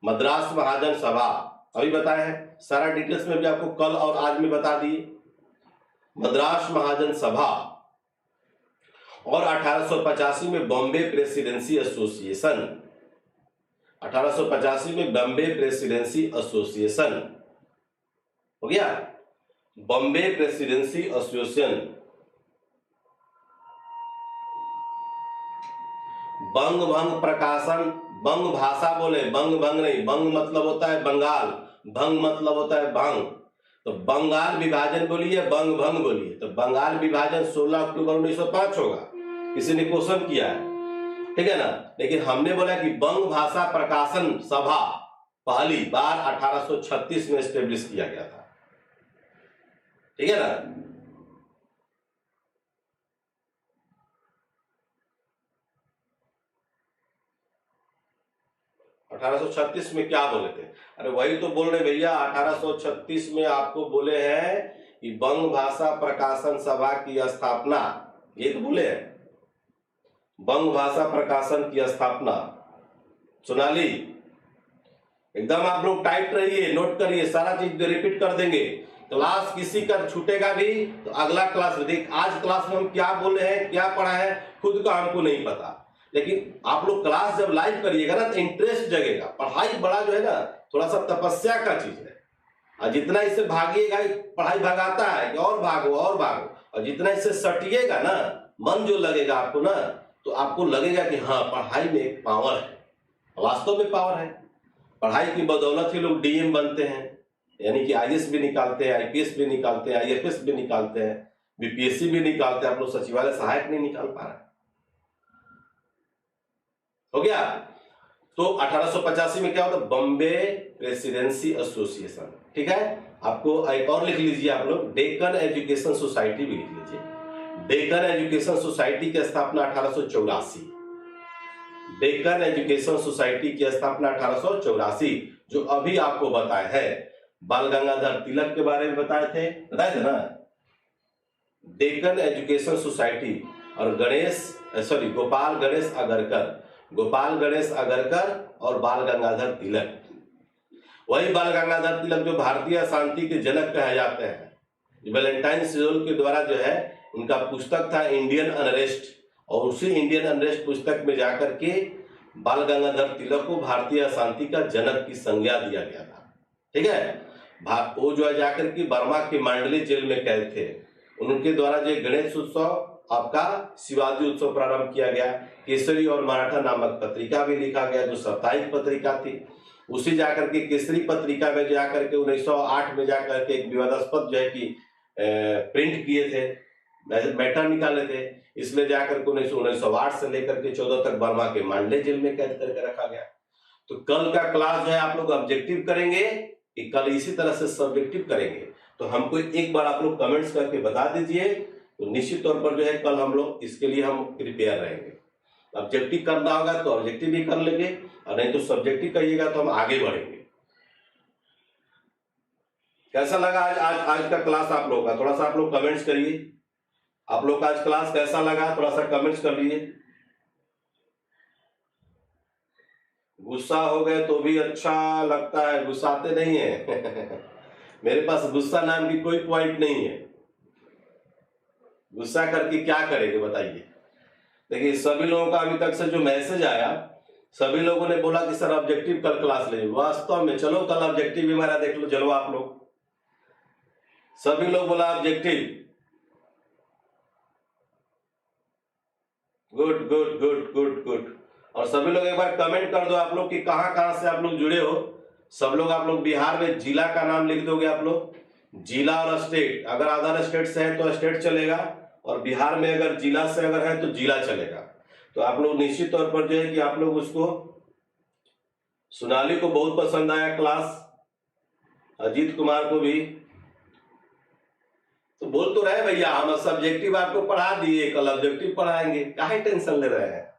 मद्रास महाजन सभा अभी बताया है, सारा डिटेल्स में भी आपको कल और आज में बता दिए। मद्रास महाजन सभा। और 1885 में बॉम्बे प्रेसिडेंसी एसोसिएशन, 1885 में बॉम्बे प्रेसिडेंसी एसोसिएशन हो गया, बॉम्बे प्रेसिडेंसी एसोसिएशन। बंग भंग प्रकाशन, बंग भाषा बोले, बंग भंग नहीं, बंग मतलब होता है बंगाल, भंग मतलब होता है भंग, तो बंगाल विभाजन बोलिए, बंग भंग बोलिए। तो बंगाल विभाजन 16 अक्टूबर 1905 होगा, किसी ने क्वेश्चन किया है, ठीक है ना। लेकिन हमने बोला कि बंग भाषा प्रकाशन सभा पहली बार 1836 में एस्टेब्लिश किया गया था, ठीक है ना। $1836 में क्या बोले थे? अरे वही तो बोल रहे भैया, 1836 में आपको बोले हैं कि बंग भाषा प्रकाशन सभा की स्थापना, ये तो बोले हैं, बंग भाषा प्रकाशन की स्थापना। सोनाली एकदम आप लोग टाइट रहिए, नोट करिए, सारा चीज रिपीट कर देंगे। क्लास किसी का छूटेगा भी तो अगला क्लास देख, आज क्लास में हम क्या बोले हैं, क्या पढ़ा है, खुद का हमको नहीं पता, लेकिन आप लोग क्लास जब लाइव करिएगा ना तो इंटरेस्ट जगेगा। पढ़ाई बड़ा जो है ना थोड़ा सा तपस्या का चीज है, और जितना इससे भागिएगा, पढ़ाई भगाता है कि और भागो और भागो, और जितना इससे सटिएगा ना, मन जो लगेगा आपको ना, तो आपको लगेगा कि हाँ पढ़ाई में एक पावर है, वास्तव में पावर है। पढ़ाई की बदौलत ही लोग डीएम बनते हैं, यानी कि आईएएस भी निकालते हैं, आईपीएस भी निकालते हैं, आईएफएस भी निकालते हैं, बीपीएससी भी निकालते हैं। आप लोग सचिवालय सहायक नहीं निकाल पा रहे, हो गया। तो 1885 में क्या होता है? बॉम्बे प्रेसिडेंसी एसोसिएशन, ठीक है। आपको एक और लिख लीजिए आप लोग, डेक्कन एजुकेशन सोसाइटी भी लिख लीजिए। डेक्कन एजुकेशन सोसाइटी की स्थापना 1884, डेक्कन एजुकेशन सोसाइटी की स्थापना 1884, जो अभी आपको बताया है, बाल गंगाधर तिलक के बारे में बताए थे ना, डेक्कन एजुकेशन सोसाइटी, और गोपाल गणेश अगरकर, गोपाल गणेश अगरकर और बाल गंगाधर तिलक। वही बाल गंगाधर तिलक जो भारतीय शांति के जनक कहे जाते हैं। वैलेंटाइन सिजोल के द्वारा जो है उनका पुस्तक था इंडियन अनरेस्ट, और उसी इंडियन अनरेस्ट पुस्तक में जाकर के बाल गंगाधर तिलक को भारतीय शांति का जनक की संज्ञा दिया गया था। ठीक है, वो जो है जाकर के बर्मा के मांडली जेल में कैद थे। उनके द्वारा जो गणेश उत्सव आपका शिवाजी उत्सव प्रारंभ किया गया। केसरी और मराठा नामक पत्रिका भी लिखा गया जो साप्ताहिक पत्रिका थी। उसी जाकर के केसरी पत्रिका में जाकर के 1908 में जाकर के एक विवादास्पद जो है कि प्रिंट किए थे, मैटर निकाले थे, इसलिए जाकर के 1908 से लेकर के 14 तक बर्मा के मांडले जेल में कैद करके रखा गया। तो कल का क्लास जो है आप लोग ऑब्जेक्टिव करेंगे कि कल इसी तरह से सब्जेक्टिव करेंगे, तो हमको एक बार आप लोग कमेंट्स करके बता दीजिए, तो निश्चित तौर पर जो है कल हम लोग इसके लिए हम प्रिपेयर रहेंगे। ऑब्जेक्टिव करना होगा तो ऑब्जेक्टिव भी कर लेंगे, और नहीं तो सब्जेक्टिव करिएगा तो हम आगे बढ़ेंगे। कैसा लगा आज का क्लास आप लोगों का? थोड़ा सा आप लोग कमेंट्स करिए। आप लोग का आज क्लास कैसा लगा, थोड़ा सा कमेंट्स कर लीजिए। गुस्सा हो गए तो भी अच्छा लगता है, गुस्साते नहीं है मेरे पास गुस्सा नाम की कोई पॉइंट नहीं है। गुस्सा करके क्या करेंगे बताइए। देखिए सभी लोगों का अभी तक से जो मैसेज आया, सभी लोगों ने बोला कि सर ऑब्जेक्टिव कल क्लास ले। वास्तव में चलो कल ऑब्जेक्टिव भी हमारा देख लो, चलो आप लोग सभी लोग बोला objective. Good good good good good. और सभी लोग एक बार कमेंट कर दो आप लोग कि कहां कहां से आप लोग जुड़े हो। सब लोग आप लोग बिहार में जिला का नाम लिख दोगे आप लोग, जिला और स्टेट। अगर अदर स्टेट से है तो स्टेट चलेगा, और बिहार में अगर जिला से अगर है तो जिला चलेगा। तो आप लोग निश्चित तौर पर जो है कि आप लोग उसको, सोनाली को बहुत पसंद आया क्लास, अजीत कुमार को भी, तो बोल तो रहे भैया हम सब्जेक्टिव आपको पढ़ा दिए, कल ऑब्जेक्टिव पढ़ाएंगे, काहे टेंशन ले रहे हैं।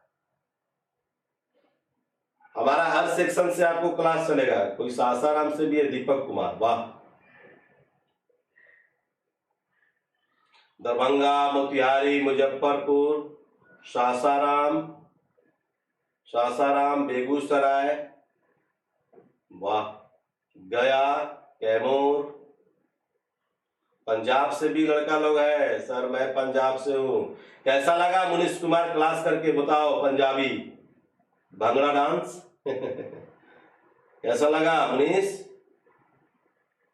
हमारा हर सेक्शन से आपको क्लास चलेगा। कोई सासाराम से भी है, दीपक कुमार, वाह। दरभंगा, मोतिहारी, मुजफ्फरपुर, सासाराम, बेगूसराय, वाह, गया, कैमूर, पंजाब से भी लड़का लोग है। सर मैं पंजाब से हूँ। कैसा लगा मुनीश कुमार क्लास करके बताओ, पंजाबी भांगड़ा डांस कैसा लगा मुनीश?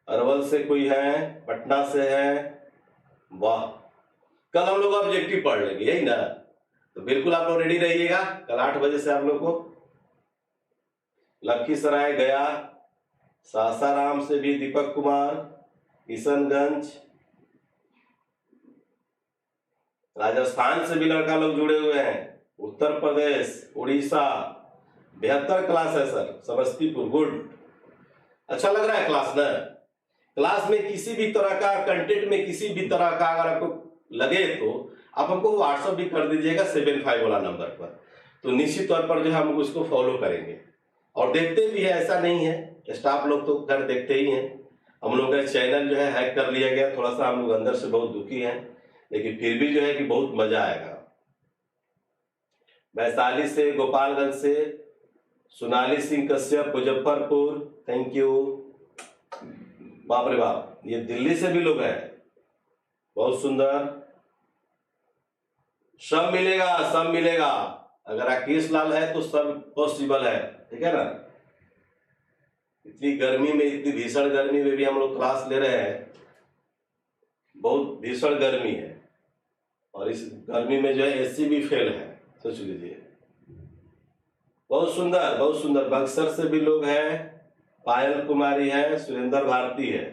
अरवल से कोई है, पटना से है, वाह। कल हम लोग ऑब्जेक्टिव पढ़ लेंगे, यही ना? तो बिल्कुल आप लोग रेडी रहिएगा। कल 8 बजे से आप लोग को लखीसराय, गया, सासाराम से भी दीपक कुमार, किशनगंज, राजस्थान से भी लड़का लोग जुड़े हुए हैं, उत्तर प्रदेश, उड़ीसा, 72 क्लास है सर, समस्तीपुर, गुड। अच्छा लग रहा है क्लास ना? क्लास में किसी भी तरह का कंटेंट में किसी भी तरह का अगर आपको लगे तो आप हमको व्हाट्सएप भी कर दीजिएगा 75 वाला नंबर पर, तो निश्चित तौर पर जो है हम उसको फॉलो करेंगे। और देखते भी है, ऐसा नहीं है, स्टाफ लोग तो घर देखते ही हैं। हम लोग का चैनल जो है हैक कर लिया गया, थोड़ा सा हम लोग अंदर से बहुत दुखी हैं, लेकिन फिर भी जो है कि बहुत मजा आएगा। वैशाली से, गोपालगंज से सोनाली सिंह कश्यप, मुजफ्फरपुर, थैंक यू। बाप रे बाप, ये दिल्ली से भी लोग हैं, बहुत सुंदर। सब मिलेगा, सब मिलेगा। अगर राकेश लाल है तो सब पॉसिबल है, ठीक है ना? इतनी गर्मी में, इतनी भीषण गर्मी में भी हम लोग क्लास ले रहे हैं। बहुत भीषण गर्मी है, और इस गर्मी में जो है एसी भी फेल है, सोच लीजिए। बहुत सुंदर, बहुत सुंदर। बक्सर से भी लोग हैं, पायल कुमारी है, सुरेंद्र भारती है,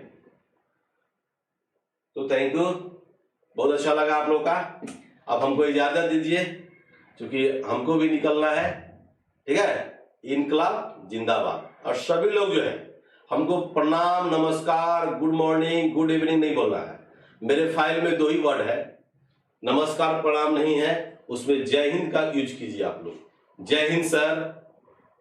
तो थैंक यू, बहुत अच्छा लगा आप लोग का। अब हमको इजाजत दीजिए, क्योंकि हमको भी निकलना है, ठीक है? इनकलाब जिंदाबाद। और सभी लोग जो है हमको प्रणाम, नमस्कार, गुड मॉर्निंग, गुड इवनिंग नहीं बोलना है। मेरे फाइल में 2 ही वर्ड है, नमस्कार प्रणाम नहीं है, उसमें जय हिंद का यूज कीजिए आप लोग। जय हिंद सर,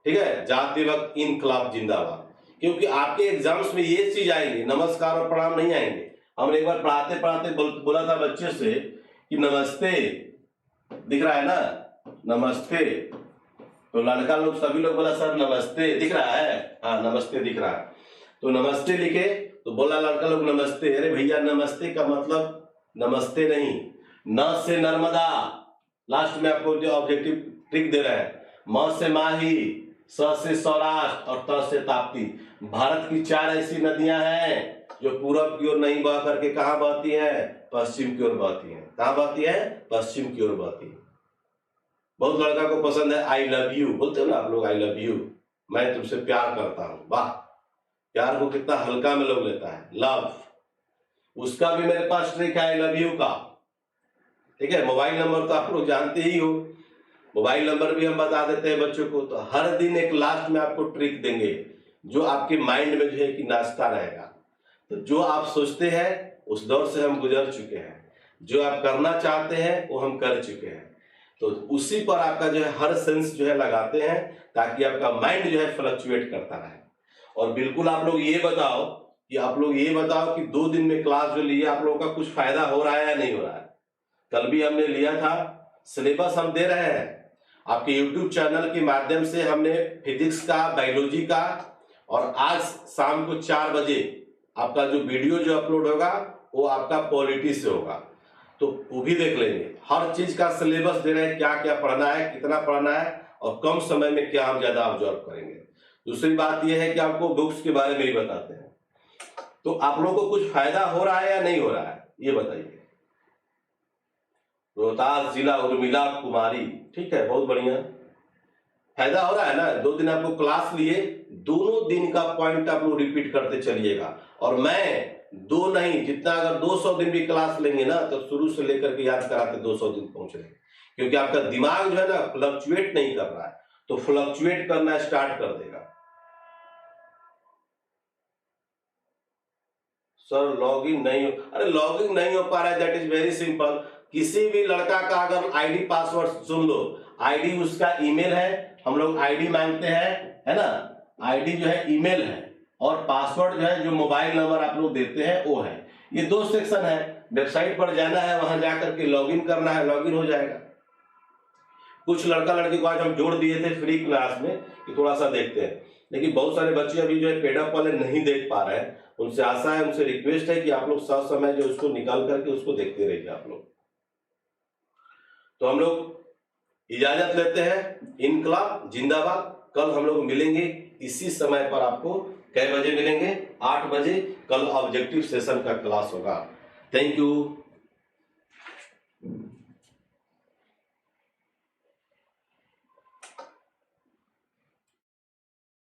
ठीक है? जाते वक्त इनकलाब जिंदाबाद, क्योंकि आपके एग्जाम्स में ये चीज आएंगे, नमस्कार और प्रणाम नहीं आएंगे। हमने एक बार पढ़ाते पढ़ाते बोला था बच्चे से कि नमस्ते, दिख रहा है ना, नमस्ते, तो लड़का लोग सभी लोग बोला सर नमस्ते, दिख रहा है? हाँ नमस्ते दिख रहा है। तो नमस्ते लिखे तो बोला लड़का लोग नमस्ते। अरे भैया नमस्ते का मतलब नमस्ते नहीं, न से नर्मदा, लास्ट में आपको जो ऑब्जेक्टिव ट्रिक दे रहे हैं, म से माही, स से सौराष्ट्र और त से ताप्ती। भारत की 4 ऐसी नदियां हैं जो पूरब की ओर नहीं बह करके कहाँ बहती है? पश्चिम की ओर बहती है। कहाँ बहती है? पश्चिम की ओर बहती है। बहुत लड़का को पसंद है आई लव यू, बोलते हो ना आप लोग, आई लव यू, मैं तुमसे प्यार करता हूं। वाह, प्यार को कितना हल्का में लोग लेता है, लव। उसका भी मेरे पास ट्रिक है आई लव यू का, ठीक है। मोबाइल नंबर तो आप लोग जानते ही हो, मोबाइल नंबर भी हम बता देते हैं बच्चों को। तो हर दिन एक लास्ट में आपको ट्रिक देंगे जो आपके माइंड में जो है कि नाचता रहेगा। तो जो आप सोचते हैं उस दौर से हम गुजर चुके हैं, जो आप करना चाहते हैं वो हम कर चुके हैं। तो उसी पर आपका जो है हर सेंस जो है लगाते हैं ताकि आपका माइंड जो है फ्लक्चुएट करता रहे। और बिल्कुल आप लोग ये बताओ कि 2 दिन में क्लास जो लिया आप लोगों का कुछ फायदा हो रहा है या नहीं हो रहा है? कल भी हमने लिया था, सिलेबस हम दे रहे हैं आपके यूट्यूब चैनल के माध्यम से। हमने फिजिक्स का, बायोलॉजी का, और आज शाम को 4 बजे आपका जो वीडियो जो अपलोड होगा वो आपका पॉलिटी से होगा, तो वो भी देख लेंगे। हर चीज का सिलेबस दे रहे हैं, क्या क्या पढ़ना है, कितना पढ़ना है, और कम समय में क्या हम ज्यादा ऑब्जर्व करेंगे। दूसरी बात यह है कि आपको बुक्स के बारे में ही बताते हैं। तो आप लोगों को कुछ फायदा हो रहा है या नहीं हो रहा है, ये बताइए। रोहतास जिला उर्मिला कुमारी, ठीक है, बहुत बढ़िया, फायदा हो रहा है ना। 2 दिन आपको क्लास लिए, दोनों दिन का पॉइंट आप लोग रिपीट करते चलिएगा। और मैं 2 नहीं, जितना अगर 200 दिन भी क्लास लेंगे ना तो शुरू से लेकर के याद कराते 200 दिन पहुंच रहे, क्योंकि आपका दिमाग जो है ना फ्लक्चुएट नहीं कर रहा है, तो फ्लक्चुएट करना स्टार्ट कर देगा। सर लॉगिन नहीं हो, अरे लॉगिन नहीं हो पा रहा है, दैट इज वेरी सिंपल। किसी भी लड़का का अगर आईडी पासवर्ड सुन लो, आईडी उसका ईमेल है, हम लोग आईडी मांगते हैं, है ना। आईडी जो है ईमेल है, और पासवर्ड जो है जो मोबाइल नंबर आप लोग देते हैं वो है। ये 2 सेक्शन है, वेबसाइट पर जाना है, वहां जाकर के लॉगिन करना है, लॉगिन हो जाएगा। कुछ लड़का लड़की को आज हम जोड़ दिए थे फ्री क्लास में कि थोड़ा सा देखते हैं, लेकिन बहुत सारे बच्चे अभी जो है पेड अप वाले नहीं देख पा रहे हैं। उनसे आशा है, उनसे रिक्वेस्ट है कि आप लोग सब समय जो उसको निकाल करके उसको देखते रहिए आप लोग। तो हम लोग इजाजत लेते हैं, इनकलाब जिंदाबाद। कल हम लोग मिलेंगे इसी समय पर, आपको कै बजे मिलेंगे? 8 बजे कल ऑब्जेक्टिव सेशन का क्लास होगा। Thank you.